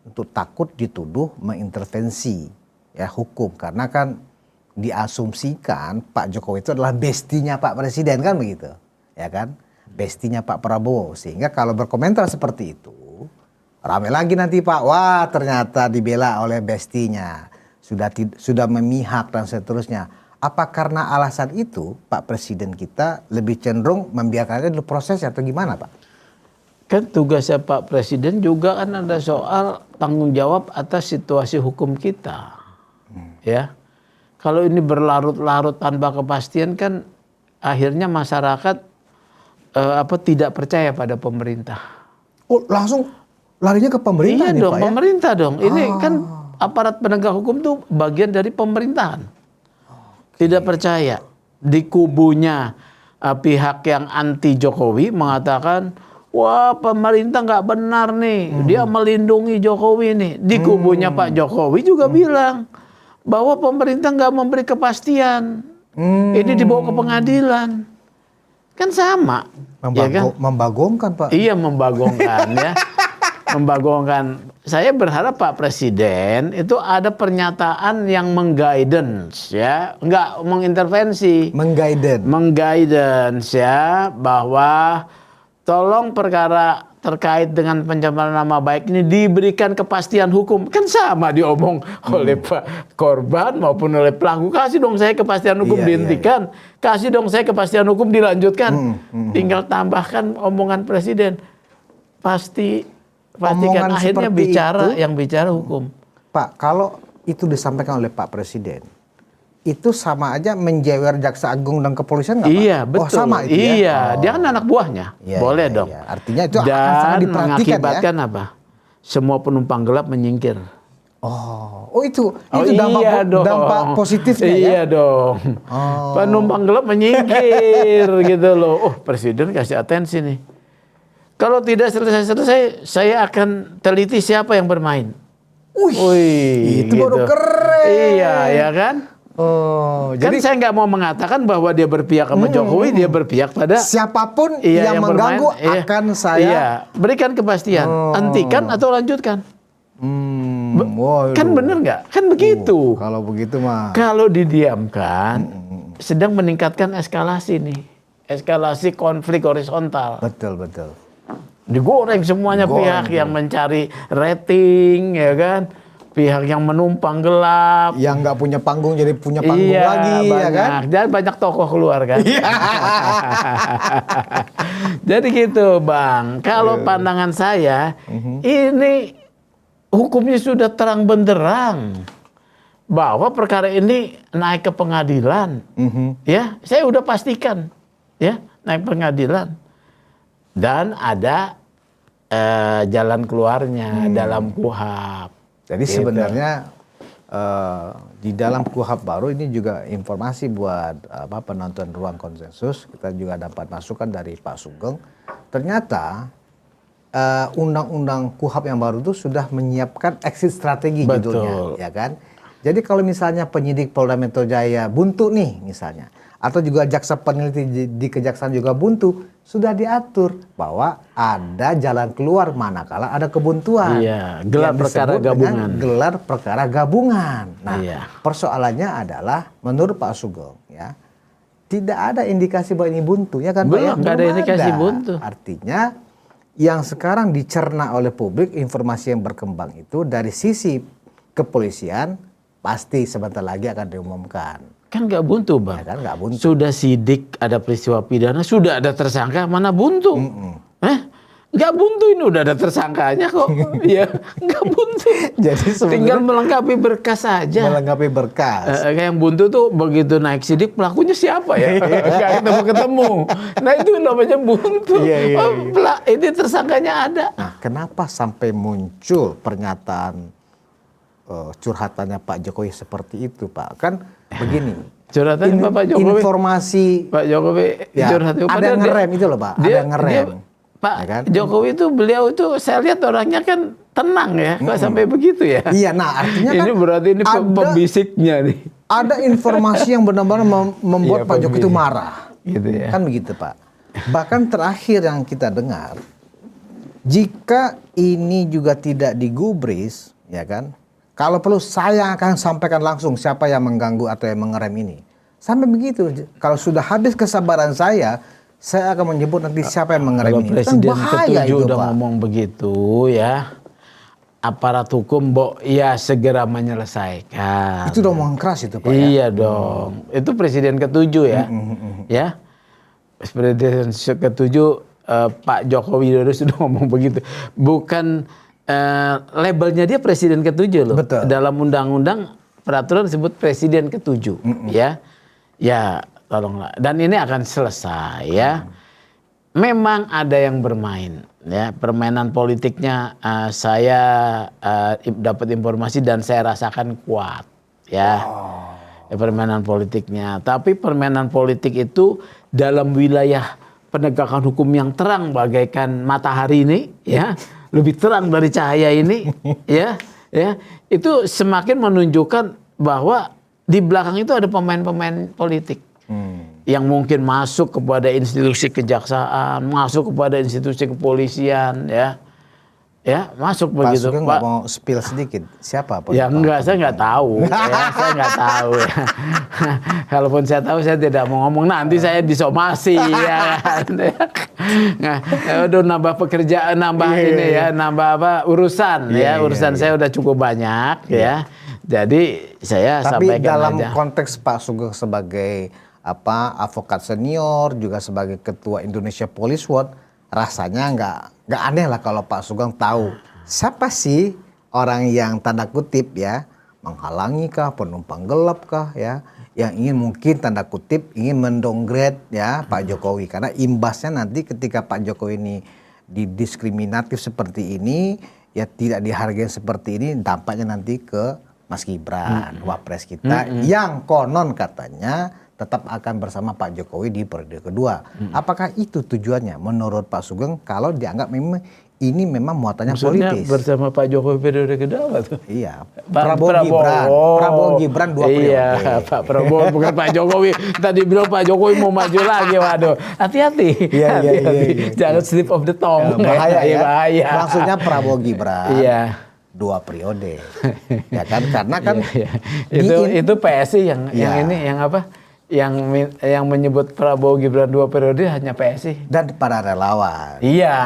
untuk takut dituduh mengintervensi ya hukum, karena kan diasumsikan Pak Jokowi itu adalah bestinya Pak Presiden, kan begitu, ya kan, bestinya Pak Prabowo, sehingga kalau berkomentar seperti itu rame lagi nanti Pak, wah ternyata dibela oleh bestinya, sudah memihak dan seterusnya. Apa karena alasan itu Pak Presiden kita lebih cenderung membiarkannya dulu proses atau gimana, Pak? Kan tugasnya Pak Presiden juga kan ada soal tanggung jawab atas situasi hukum kita. Ya. Kalau ini berlarut-larut tanpa kepastian kan akhirnya masyarakat tidak percaya pada pemerintah. Oh, langsung larinya ke pemerintah iya nih, dong, Pak, ya? pemerintah dong. Ini kan aparat penegak hukum tuh bagian dari pemerintahan. Tidak percaya. Di kubunya pihak yang anti Jokowi mengatakan, wah pemerintah nggak benar nih, dia melindungi Jokowi nih. Di kubunya Pak Jokowi juga bilang bahwa pemerintah nggak memberi kepastian. Ini dibawa ke pengadilan. Kan sama. Ya kan? Membagongkan, Pak. Iya, membagongkan ya. Membagongkan. Saya berharap Pak Presiden itu ada pernyataan yang mengguidance ya, nggak mengintervensi. Mengguidance ya, bahwa tolong perkara terkait dengan pencemaran nama baik ini diberikan kepastian hukum. Kan sama diomong oleh Pak korban maupun oleh pelaku. Kasih dong saya kepastian hukum, dihentikan. Kasih dong saya kepastian hukum, dilanjutkan. Tinggal tambahkan omongan Presiden. Pastikan akhirnya bicara itu, yang bicara hukum. Pak, kalau itu disampaikan oleh Pak Presiden, itu sama aja menjewer Jaksa Agung dan Kepolisian nggak, Pak? Iya, betul. Oh, sama itu ya? Iya, dia kan anak buahnya. Boleh dong. Iya. Artinya itu akan sangat diperhatikan mengakibatkan ya? Apa? Semua penumpang gelap menyingkir. Itu dampak positifnya ya? Iya dong. Penumpang gelap menyingkir gitu loh. Oh, Presiden kasih atensi nih. Kalau tidak selesai-selesai, saya akan teliti siapa yang bermain. Wih, itu gitu. baru keren. Iya, ya kan? Kan saya nggak mau mengatakan bahwa dia berpihak sama Jokowi, dia berpihak pada siapapun yang mengganggu bermain, akan saya berikan kepastian, hentikan atau lanjutkan. Kan bener nggak? Kan begitu. Kalau begitu mah. Kalau didiamkan, sedang meningkatkan eskalasi nih, eskalasi konflik horizontal. Betul. Digoreng semuanya, pihak yang mencari rating, ya kan? Pihak yang menumpang gelap, yang nggak punya panggung jadi punya panggung lagi, banyak, ya kan? Dan banyak tokoh keluar kan. Jadi gitu, Bang. Kalau pandangan saya, ini hukumnya sudah terang benderang bahwa perkara ini naik ke pengadilan. Ya, saya udah pastikan, ya, naik pengadilan. Dan ada jalan keluarnya dalam KUHP. Jadi sebenarnya di dalam KUHP baru ini juga informasi buat penonton Ruang Konsensus. Kita juga dapat masukan dari Pak Sugeng. Ternyata undang-undang KUHP yang baru itu sudah menyiapkan exit strategi judulnya, ya kan? Jadi kalau misalnya penyidik Polda Metro Jaya buntu nih misalnya, atau juga jaksa peneliti di kejaksaan juga buntu, sudah diatur bahwa ada jalan keluar manakala ada kebuntuan. Iya, gelar perkara gabungan. Gelar perkara gabungan. Nah, persoalannya adalah menurut Pak Sugeng, ya, tidak ada indikasi bahwa ini buntu, ya kan? Belum, nggak ada indikasi buntu. Artinya yang sekarang dicerna oleh publik, informasi yang berkembang itu dari sisi kepolisian pasti sebentar lagi akan diumumkan. Kan nggak buntu, Bang. Ya kan nggak buntu. Sudah sidik, ada peristiwa pidana, sudah ada tersangka, mana buntu? Nggak buntu, ini udah ada tersangkanya kok. Ya, nggak buntu. Jadi tinggal melengkapi berkas saja. Melengkapi berkas. Kayak yang buntu tuh begitu naik sidik, pelakunya siapa ya? Nggak ketemu. Nah itu namanya buntu. Ini tersangkanya ada. Nah, kenapa sampai muncul pernyataan curhatannya Pak Jokowi seperti itu, Pak? Kan begini. Curhatan Pak Jokowi. Informasi Pak Jokowi ya, curhat. Ada yang ngerem itu loh, Pak. Ada yang ngerem. Pak ya kan? Jokowi itu beliau itu saya lihat orangnya kan tenang ya, nggak sampai begitu ya. Iya, nah artinya kan ini berarti ini pembisiknya nih. Ada informasi yang benar-benar membuat Pak Jokowi itu marah. Gitu ya. Kan begitu, Pak. Bahkan terakhir yang kita dengar, jika ini juga tidak digubris, ya kan? Kalau perlu saya akan sampaikan langsung siapa yang mengganggu atau yang mengerem ini. Sampai begitu. Kalau sudah habis kesabaran saya akan menyebut nanti siapa yang mengerem ini. Presiden kan bahaya ke-7 itu, udah Pak. ngomong begitu ya. Aparat hukum ya segera menyelesaikan. Itu udah omongan keras itu, Pak. Iya dong. Itu presiden ke-7 ya. Ya. Presiden ke-7 Pak Joko Widodo sudah ngomong begitu. Bukan labelnya dia presiden ke-7 loh. Betul. Dalam undang-undang peraturan disebut presiden ke-7 ya. Ya, tolonglah. Dan ini akan selesai ya. Memang ada yang bermain ya, permainan politiknya saya dapat informasi dan saya rasakan kuat ya. Permainan politiknya. Tapi permainan politik itu dalam wilayah penegakan hukum yang terang bagaikan matahari ini ya, lebih terang dari cahaya ini ya, itu semakin menunjukkan bahwa di belakang itu ada pemain-pemain politik yang mungkin masuk kepada institusi kejaksaan, masuk kepada institusi kepolisian ya masuk Pak begitu. Sugeng nggak mau spill sedikit siapa? Ya enggak, saya nggak tahu. Saya nggak tahu ya. Kalaupun saya tahu saya tidak mau ngomong, nanti saya disomasi ya. Nah, udah nambah pekerjaan, nambah ini ya, nambah apa urusan urusan saya udah cukup banyak ya. Jadi saya Tapi sampaikan dalam aja. konteks Pak Sugeng sebagai advokat senior, juga sebagai ketua Indonesia Police Watch, rasanya nggak aneh lah kalau Pak Sugeng tahu siapa sih orang yang tanda kutip ya menghalangi kah, penumpang gelap kah ya, yang ingin mungkin tanda kutip ingin mendowngrade ya Pak Jokowi, karena imbasnya nanti ketika Pak Jokowi ini didiskriminatif seperti ini ya, tidak dihargai seperti ini, dampaknya nanti ke Mas Gibran, wapres kita yang konon katanya tetap akan bersama Pak Jokowi di periode kedua. Apakah itu tujuannya menurut Pak Sugeng kalau dianggap memang ini memang muatannya Maksudnya politis? Bersama Pak Jokowi periode kedua tuh. Iya. Prabowo Gibran 2 periode. Iya, Pak Prabowo bukan Pak Jokowi. Tadi bilang Pak Jokowi mau maju lagi, waduh. Hati-hati. Iya. Jangan slip of the tongue. Bahaya ya. Bahaya. Maksudnya Prabowo Gibran. Iya. 2 periode. Ya kan? Karena kan itu PSI yang ini yang apa? Yang menyebut Prabowo Gibran 2 periode hanya PSI dan para relawan. Iya,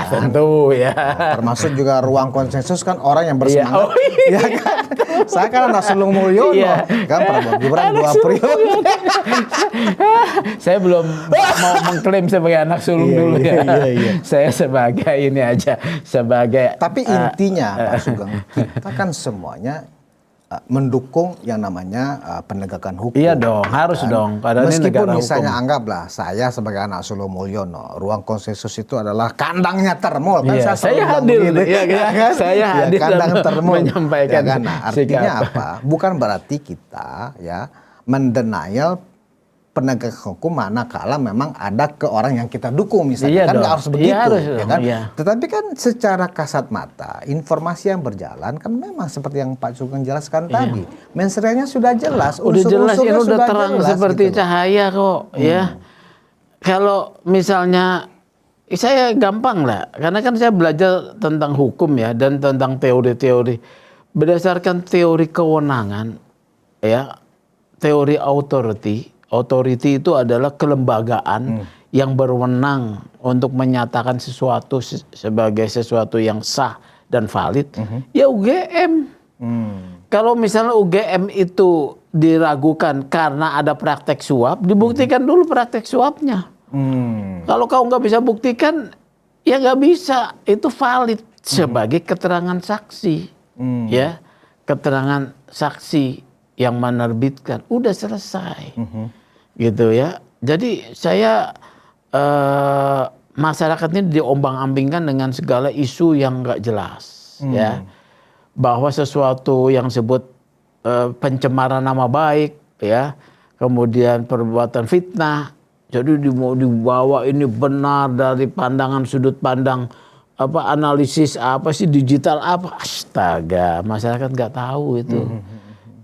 tentu ya. Termasuk juga ruang konsensus kan orang yang bersemangat. Iya. Ya kan? Saya kan anak sulung Mulyono, kan Prabowo Gibran 2 periode. Saya belum mau mengklaim sebagai anak sulung dulu ya. Iya. Saya sebagai ini aja, sebagai. Tapi intinya Pak Sugeng, kita kan semuanya mendukung yang namanya penegakan hukum. Iya dong, harus dong. Padahal meskipun ini misalnya hukum. anggaplah saya sebagai anak sulung Mulyono, ruang konsensus itu adalah kandangnya Termol. Kan saya hadir, saya hadir kandang dan Termol menyampaikan. Ya kan? Nah, artinya apa? Bukan berarti kita ya mendenial penegak hukum manakala memang ada ke orang yang kita dukung misalnya, kan nggak harus begitu, ya kan? Tetapi kan secara kasat mata informasi yang berjalan kan memang seperti yang Pak Sugeng jelaskan tadi, mensreanya sudah jelas, udah jelas, ini udah terang jelas, seperti gitu cahaya kok, ya. Kalau misalnya saya gampang lah, karena kan saya belajar tentang hukum ya dan tentang teori-teori berdasarkan teori kewenangan, ya, teori authority. Authority itu adalah kelembagaan yang berwenang untuk menyatakan sesuatu sebagai sesuatu yang sah dan valid, ya UGM. Kalau misalnya UGM itu diragukan karena ada praktek suap, dibuktikan dulu praktek suapnya. Kalau kau nggak bisa buktikan, ya nggak bisa. Itu valid sebagai keterangan saksi, ya, keterangan saksi yang menerbitkan. Udah selesai, gitu ya. Jadi saya masyarakat ini diombang-ambingkan dengan segala isu yang nggak jelas, ya, bahwa sesuatu yang disebut pencemaran nama baik, ya, kemudian perbuatan fitnah. Jadi mau dibawa ini benar dari pandangan sudut pandang apa analisis apa sih digital apa, astaga, masyarakat nggak tahu itu.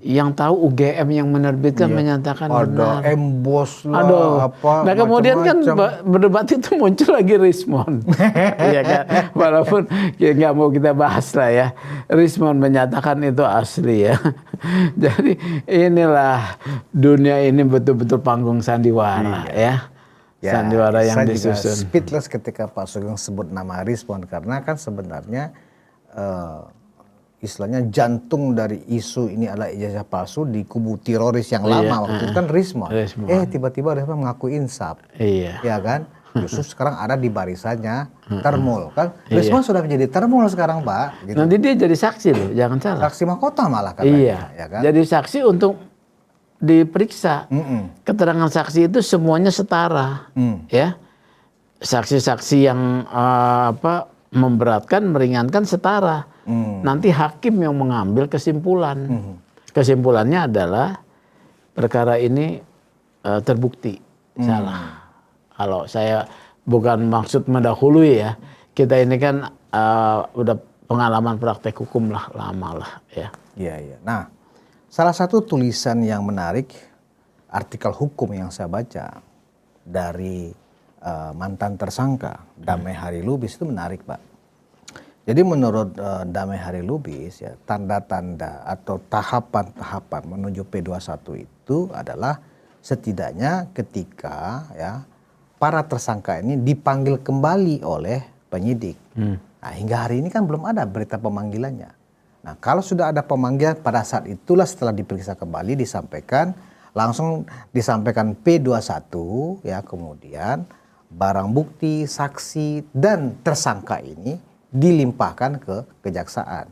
Yang tahu UGM yang menerbitkan menyatakan benar. Ada embos lah, apa. Nah kemudian kan berdebat itu muncul lagi Rismond, ya kan? Walaupun ya nggak mau kita bahas lah ya. Rismond menyatakan itu asli ya. Jadi inilah dunia ini betul-betul panggung sandiwara ya. Sandiwara yang disusun. Saya juga speechless ketika Pak Sugeng sebut nama Rismond karena kan sebenarnya istilahnya jantung dari isu ini adalah ijazah palsu di kubu teroris yang lama waktu itu kan Rismond. Tiba-tiba Rismond mengaku insaf, ya kan? Justru sekarang ada di barisannya Termul kan? Rismond sudah menjadi Termul sekarang Pak. Gitu. Nanti dia jadi saksi loh, jangan salah. Saksi mahkota malah katanya. Ya kan? Jadi saksi untuk diperiksa. Keterangan saksi itu semuanya setara, ya. Saksi-saksi yang memberatkan, meringankan setara. Nanti hakim yang mengambil kesimpulan. Kesimpulannya adalah perkara ini terbukti salah. Kalau saya bukan maksud mendahului ya, kita ini kan udah pengalaman praktek hukum lah lama lah ya. Iya. Nah, salah satu tulisan yang menarik, artikel hukum yang saya baca dari mantan tersangka Damai Hari Lubis itu menarik Pak. Jadi menurut Damai Hari Lubis ya, tanda-tanda atau tahapan-tahapan menuju P21 itu adalah setidaknya ketika ya para tersangka ini dipanggil kembali oleh penyidik. Nah, hingga hari ini kan belum ada berita pemanggilannya. Nah, kalau sudah ada pemanggilan pada saat itulah setelah diperiksa kembali langsung disampaikan P21 ya, kemudian barang bukti, saksi dan tersangka ini dilimpahkan ke kejaksaan.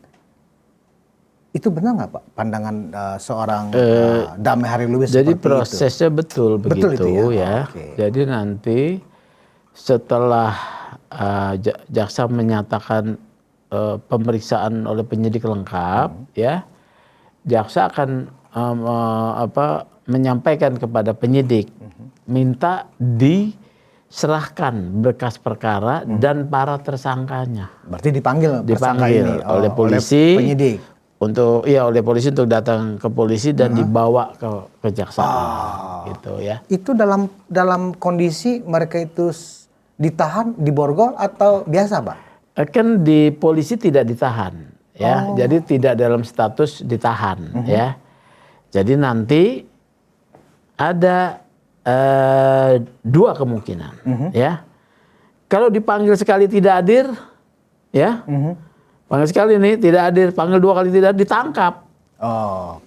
Itu benar nggak Pak pandangan seorang Damai Hari Lubis? Jadi prosesnya itu? betul begitu ya. Jadi nanti setelah jaksa menyatakan pemeriksaan oleh penyidik lengkap, ya, jaksa akan menyampaikan kepada penyidik minta diserahkan berkas perkara dan para tersangkanya. Berarti dipanggil ini oleh polisi, oleh penyidik. Oleh polisi untuk datang ke polisi dan dibawa ke kejaksaan, gitu ya. Itu dalam kondisi mereka itu ditahan, diborgol atau biasa, Pak? Kan di polisi tidak ditahan, ya. Jadi tidak dalam status ditahan, ya. Jadi nanti ada dua kemungkinan, ya. Kalau dipanggil sekali tidak hadir, ya. Panggil sekali nih tidak hadir, panggil dua kali tidak ditangkap.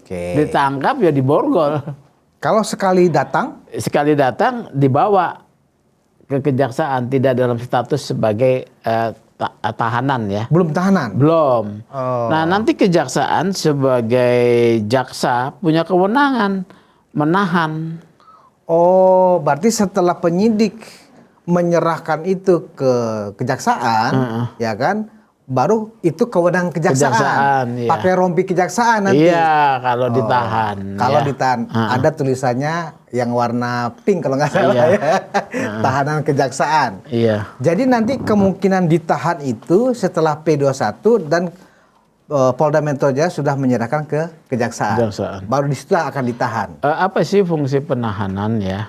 Ditangkap ya diborgol. Kalau sekali datang? Sekali datang dibawa ke kejaksaan, tidak dalam status sebagai tahanan ya. Belum tahanan? Belum. Nah nanti kejaksaan sebagai jaksa punya kewenangan menahan. Berarti setelah penyidik menyerahkan itu ke kejaksaan, ya kan? Baru itu kewenangan kejaksaan. Iya. Pakai rompi kejaksaan nanti. Iya, kalau ditahan. Kalau ditahan, ada tulisannya yang warna pink kalau nggak salah ya. Tahanan kejaksaan. Iya. Jadi nanti kemungkinan ditahan itu setelah P21 dan Polda Metro Jaya sudah menyerahkan ke kejaksaan. Baru di situ akan ditahan. Apa sih fungsi penahanan ya?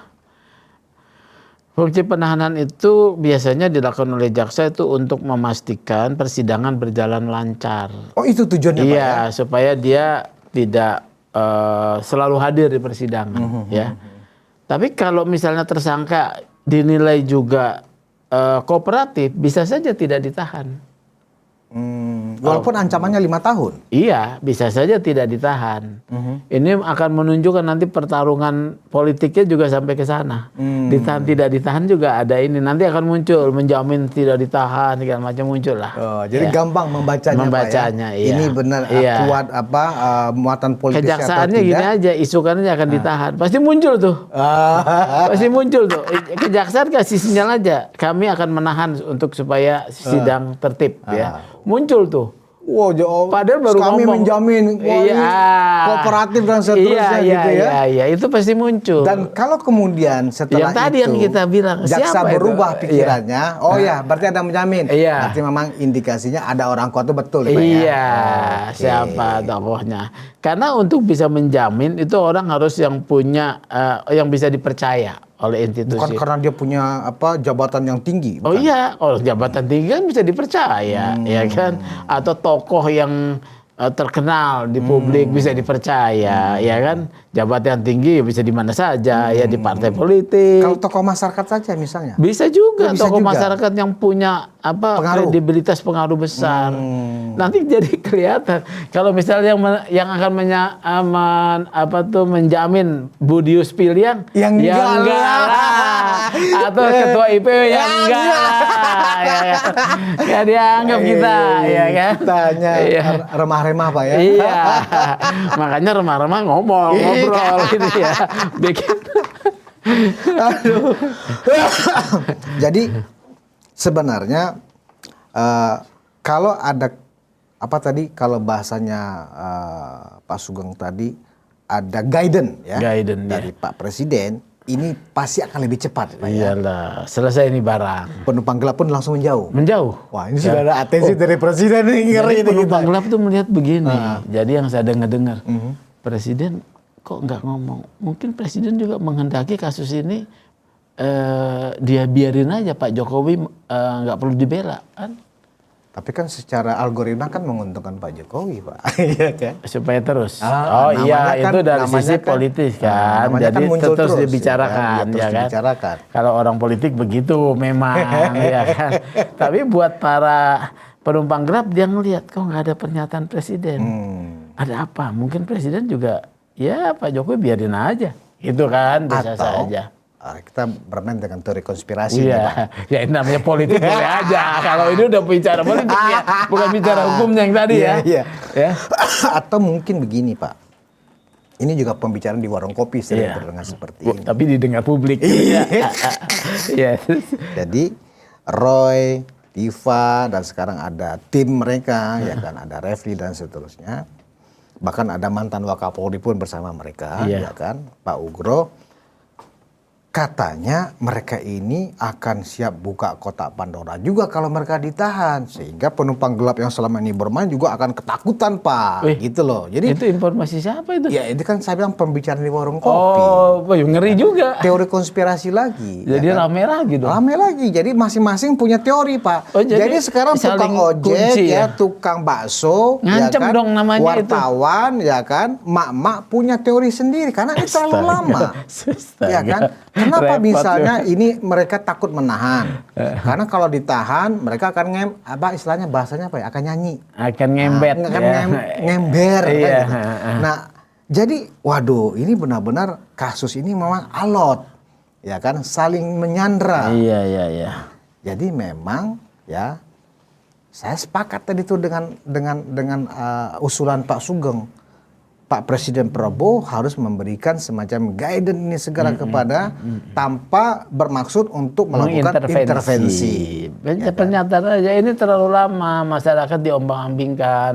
Fungsi penahanan itu biasanya dilakukan oleh jaksa itu untuk memastikan persidangan berjalan lancar. Itu tujuannya Pak ya? Iya, supaya dia tidak selalu hadir di persidangan ya. Tapi kalau misalnya tersangka dinilai juga kooperatif, bisa saja tidak ditahan. Walaupun ancamannya 5 tahun. Iya, bisa saja tidak ditahan. Ini akan menunjukkan nanti pertarungan politiknya juga sampai ke sana. Ditahan tidak ditahan juga ada ini. Nanti akan muncul menjamin tidak ditahan, segala macam muncul lah. Jadi gampang membacanya, membacanya, Pak, ya? Iya. Ini benar kuat muatan politis atau kejaksaannya tidak? gini aja, isukannya akan ditahan. Pasti muncul tuh. Pasti muncul tuh. Kejaksaan kasih sinyal aja. Kami akan menahan untuk supaya sidang tertib ya. Muncul tuh. Wow, padahal baru kami ngomong, menjamin kooperatif dan seterusnya gitu ya. Iya, itu pasti muncul. Dan kalau kemudian setelah yang tadi itu yang kita bilang, jaksa siapa berubah itu? pikirannya, berarti ada menjamin. Berarti memang indikasinya ada orang kuat itu betul. Siapa tokohnya? Karena untuk bisa menjamin itu orang harus yang punya, yang bisa dipercaya oleh institusi. Bukan karena dia punya jabatan yang tinggi. Bukan? Oh iya, jabatan tinggi kan bisa dipercaya, ya kan? Atau tokoh yang terkenal di publik bisa dipercaya, ya kan? Jabatan tinggi bisa di mana saja, ya di partai politik. Kalau tokoh masyarakat saja misalnya. Bisa juga tokoh masyarakat yang punya kredibilitas pengaruh besar. Nanti jadi kelihatan kalau misalnya yang akan menjamin Budius Piliang yang enggak lah. Atau ketua IPW yang enggak lah. Ya dianggap kita, ya kan? Tanya remah-remah, Pak, ya. Iya. Makanya remah-remah ngobrol gitu ya. Bikin. Aduh. Jadi sebenarnya kalau ada kalau bahasanya Pak Sugeng tadi ada guidance dari Pak Presiden, ini pasti akan lebih cepat, Pak. Iyalah, selesai ini barang. Penumpang gelap pun langsung menjauh. Wah, ini sudah ada atensi dari Presiden ini, ngeri. Penumpang gelap tuh melihat begini. Jadi yang saya dengar, Presiden kok nggak ngomong? Mungkin Presiden juga menghendaki kasus ini dia biarin aja, Pak Jokowi nggak perlu dibela, kan? Tapi kan secara algoritma kan menguntungkan Pak Jokowi, Pak. Iya kan? Supaya terus. Itu dari sisi politis kan. Jadi kan terus dibicarakan, ya kan? Kalau orang politik begitu memang, ya kan. Tapi buat para penumpang gelap dia ngelihat kok nggak ada pernyataan Presiden. Ada apa? Mungkin Presiden juga ya Pak Jokowi biarin aja, gitu kan, bisa saja. Kita bermain dengan teori konspirasi. Iya, ya ini namanya politik boleh aja. Kalau ini udah bicara politik ya, bukan bicara hukumnya yang tadi ya. Atau mungkin begini, Pak. Ini juga pembicaraan di warung kopi sering terdengar seperti ini. Tapi didengar publik. Jadi Roy, Diva, dan sekarang ada tim mereka, ya kan, ada Refli dan seterusnya. Bahkan ada mantan Wakapolri pun bersama mereka, ya kan, Pak Ugro. Katanya mereka ini akan siap buka kotak Pandora juga kalau mereka ditahan, sehingga penumpang gelap yang selama ini bermain juga akan ketakutan, Pak. Gitu loh. Jadi itu informasi siapa itu? Ya itu kan saya bilang pembicaraan di warung kopi. Ngeri juga. Teori konspirasi lagi. Jadi ya kan? Rame lagi dong. Rame lagi. Jadi masing-masing punya teori, Pak. Jadi sekarang tukang ojek tukang bakso, ngancem ya kan? Dong namanya wartawan, itu. Ya kan, mak-mak punya teori sendiri karena itu terlalu lama. Ya kan? Kenapa misalnya ini mereka takut menahan? Karena kalau ditahan mereka akan istilahnya bahasanya apa ya? Akan nyanyi. Akan ngembet. Ngember. Gitu. Nah, jadi waduh, ini benar-benar kasus ini memang alot. Ya kan, saling menyandra. Iya. Jadi memang ya saya sepakat tadi tuh dengan usulan Pak Sugeng. Pak Presiden Prabowo harus memberikan semacam guidance ini segera kepada tanpa bermaksud untuk melakukan intervensi. Pernyataan aja ini terlalu lama, masyarakat diombang-ambingkan.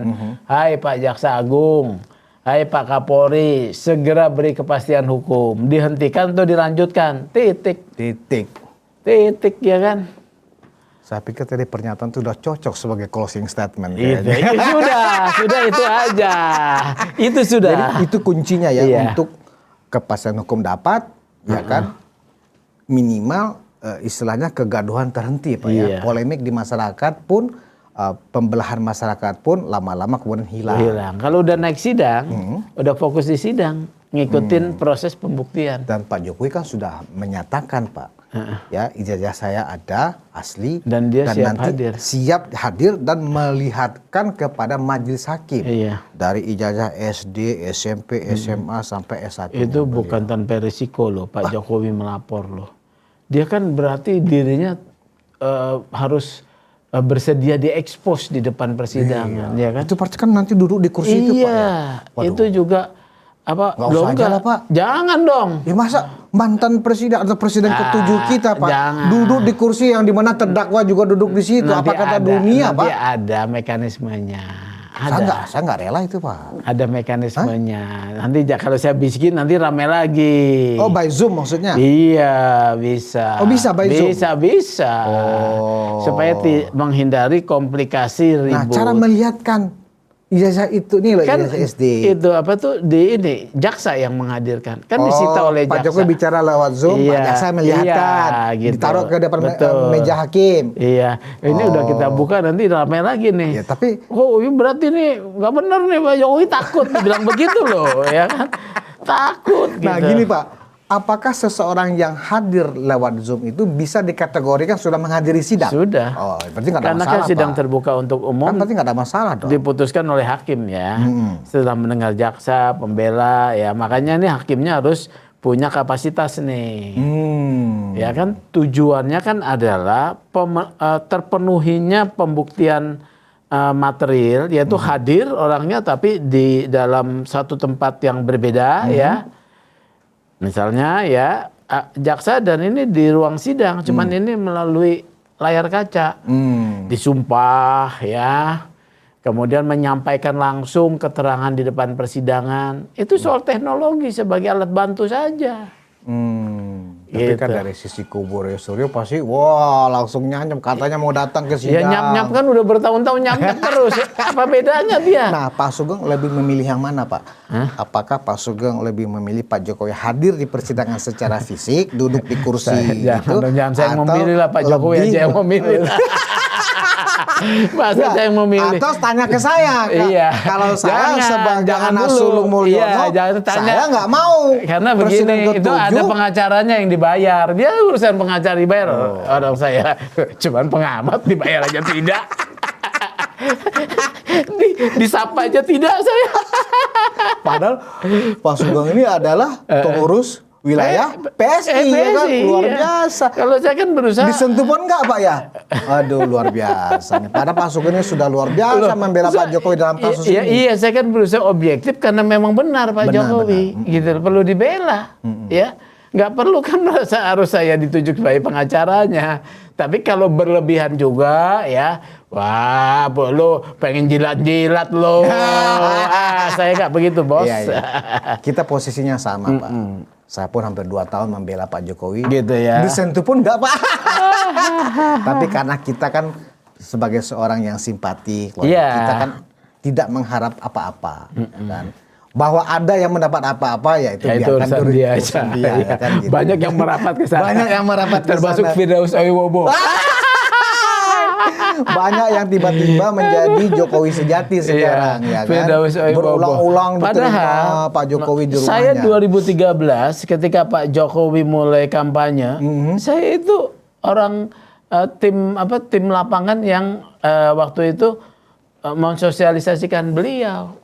Hai Pak Jaksa Agung, hai Pak Kapolri, segera beri kepastian hukum. Dihentikan atau dilanjutkan? Titik, ya kan? Saya pikir tadi pernyataan itu sudah cocok sebagai closing statement. Sudah itu aja. Itu sudah. Jadi itu kuncinya ya untuk kepastian hukum dapat, ya kan? Minimal istilahnya kegaduhan terhenti, Pak ya. Polemik di masyarakat pun, pembelahan masyarakat pun lama-lama kemudian hilang. Kalau udah naik sidang, udah fokus di sidang, ngikutin proses pembuktian. Dan Pak Jokowi kan sudah menyatakan, Pak, ya ijazah saya ada asli dan dia siap nanti hadir. Siap hadir dan melihatkan kepada majelis hakim. Iya. Dari ijazah SD, SMP, SMA sampai S1. Itu bukan tanpa risiko loh Pak Jokowi melapor loh. Dia kan berarti dirinya harus bersedia diekspos di depan persidangan, ya kan? Itu pasti kan nanti duduk di kursi itu, Pak. Iya, itu juga apa? Nggak usah aja lah, Pak. Jangan dong. Ya masa mantan presiden atau presiden ke-7 kita, Pak, jangan. duduk di kursi yang dimana terdakwa juga duduk di situ. Nanti apa kata ada, dunia, nanti Pak? ada mekanismenya. Ada. Saya nggak rela itu, Pak. Ada mekanismenya. Nanti kalau saya bisikin nanti rame lagi. Oh, by Zoom maksudnya? Iya, bisa. Oh, bisa by Zoom? Bisa. Oh. Supaya menghindari komplikasi ribut. Nah, cara melihatkan ijazah itu nih loh, kan ijazah SD. Itu apa tuh di ini jaksa yang menghadirkan. Kan disita oleh jaksa. Pak Jokowi bicara lewat Zoom, iya, Pak jaksa melihatkan. Iya, gitu. Ditaruh ke depan Betul. meja hakim. Iya, ini udah kita buka nanti ramai lagi nih. Ya, tapi ini berarti nih nggak benar nih Pak Jokowi takut bilang begitu loh, ya kan? Takut gitu. Nah, gini Pak. Apakah seseorang yang hadir lewat Zoom itu bisa dikategorikan sudah menghadiri sidang? Sudah. Oh, berarti nggak ada Karena masalah, kan sidang Pak. terbuka untuk umum. Kan berarti nggak ada masalah dong. Diputuskan oleh hakim ya. Setelah mendengar jaksa, pembela, ya makanya nih hakimnya harus punya kapasitas nih. Ya kan tujuannya kan adalah terpenuhinya pembuktian material, yaitu hadir orangnya tapi di dalam satu tempat yang berbeda ya. Misalnya ya jaksa dan ini di ruang sidang, cuman ini melalui layar kaca, disumpah ya, kemudian menyampaikan langsung keterangan di depan persidangan. Itu soal teknologi sebagai alat bantu saja. Tapi Gitu. kan dari sisi kubu Suryo pasti wah langsung nyanyam katanya mau datang ke Ya sidang. nyap-nyap kan udah bertahun-tahun nyap-nyap terus. Apa bedanya dia? Nah, Pak Sugeng lebih memilih yang mana, Pak? Apakah Pak Sugeng lebih memilih Pak Jokowi hadir di persidangan secara fisik, duduk di kursi Jangan saya yang atau memilih lah, Pak Jokowi lebih aja yang memilih. Masa saya yang memilih? Atau tanya ke saya, Iya. kalau saya Jangan, sebagai jangan anak dulu. sulung Mulyono, Iya, jangan tanya. saya nggak mau. Karena Presiden begini, itu ke-7, ada pengacaranya yang dibayar. Dia urusan pengacara dibayar. Orang saya cuman pengamat dibayar aja tidak. Disapa aja tidak saya. Padahal Pak Sugeng ini adalah pengurus wilayah PSI, ya kan? Luar biasa. Kalau saya kan berusaha. Disentuh pun enggak, Pak ya? Aduh, luar biasa. Padahal Pak Sugeng ini sudah luar biasa membela Pak Jokowi dalam kasus ini. Iya, saya kan berusaha objektif karena memang benar Pak Jokowi. Gitu, perlu dibela. Ya, nggak perlu kan harus saya ditunjuk sebagai pengacaranya. Tapi kalau berlebihan juga ya, wah, lo pengen jilat-jilat lo. Saya nggak begitu, bos. Iya. Kita posisinya sama, Pak. Saya pun hampir 2 tahun membela Pak Jokowi. Gitu ya. Disentuh pun enggak, Pak. Tapi karena kita kan sebagai seorang yang simpati, kita kan tidak mengharap apa-apa. Dan bahwa ada yang mendapat apa-apa ya itu biarkan urusan dia aja. Ya kan, gitu. Banyak yang merapat ke sana. Banyak yang merapat ke termasuk sana. Firdaus Wibowo. Banyak yang tiba-tiba menjadi Jokowi sejati sekarang, ya kan? Berulang-ulang diterima Pak Jokowi di rumahnya. Saya 2013 ketika Pak Jokowi mulai kampanye, saya itu orang tim lapangan yang waktu itu mensosialisasikan beliau.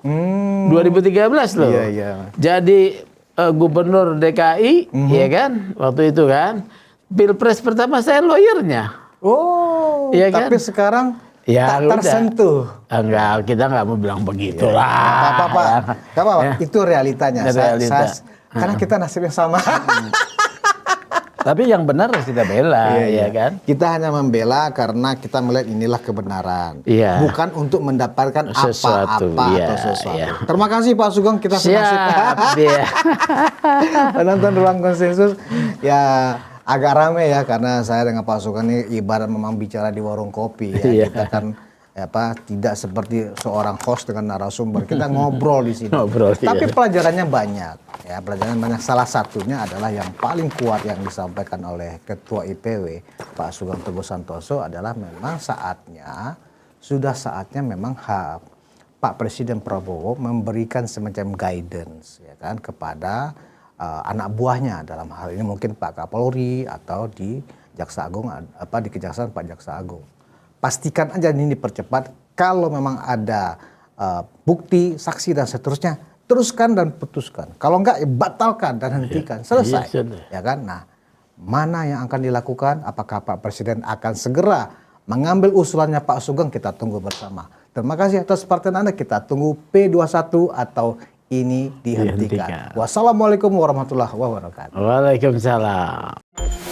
2013 loh. Iya. Jadi gubernur DKI, ya kan? Waktu itu kan. Pilpres pertama saya lawyernya. Oh, iya tapi kan? sekarang ya, tak tersentuh. Enggak, kita nggak mau bilang begitu lah. Nggak apa-apa, Pak. Nggak apa-apa. Itu realitanya. Karena kita nasibnya sama. Tapi yang benar harus kita bela, ya kan? Kita hanya membela karena kita melihat inilah kebenaran. Iya. Bukan untuk mendapatkan Sesuatu, apa-apa iya, atau sesuatu. iya. Terima kasih Pak Sugeng, kita senasib. Iya. Penonton Ruang Konsensus ya agak rame ya karena saya dengan Pak Sugeng ini ibarat memang bicara di warung kopi ya. Iya. Kita kan tidak seperti seorang host dengan narasumber. Kita ngobrol di sini. Tapi pelajarannya banyak. Ya, pelajaran banyak. Salah satunya adalah yang paling kuat yang disampaikan oleh Ketua IPW Pak Sugeng Teguh Santoso adalah memang sudah saatnya memang Pak Presiden Prabowo memberikan semacam guidance ya kan kepada anak buahnya, dalam hal ini mungkin Pak Kapolri atau di Jaksa Agung, di Kejaksaan Pak Jaksa Agung. Pastikan aja ini dipercepat. Kalau memang ada bukti, saksi dan seterusnya, teruskan dan putuskan. Kalau enggak, ya batalkan dan hentikan. Selesai. Ya kan? Nah, mana yang akan dilakukan? Apakah Pak Presiden akan segera mengambil usulannya Pak Sugeng? Kita tunggu bersama. Terima kasih atas perhatian Anda. Kita tunggu P21 atau ini dihentikan. Wassalamualaikum warahmatullahi wabarakatuh. Waalaikumsalam.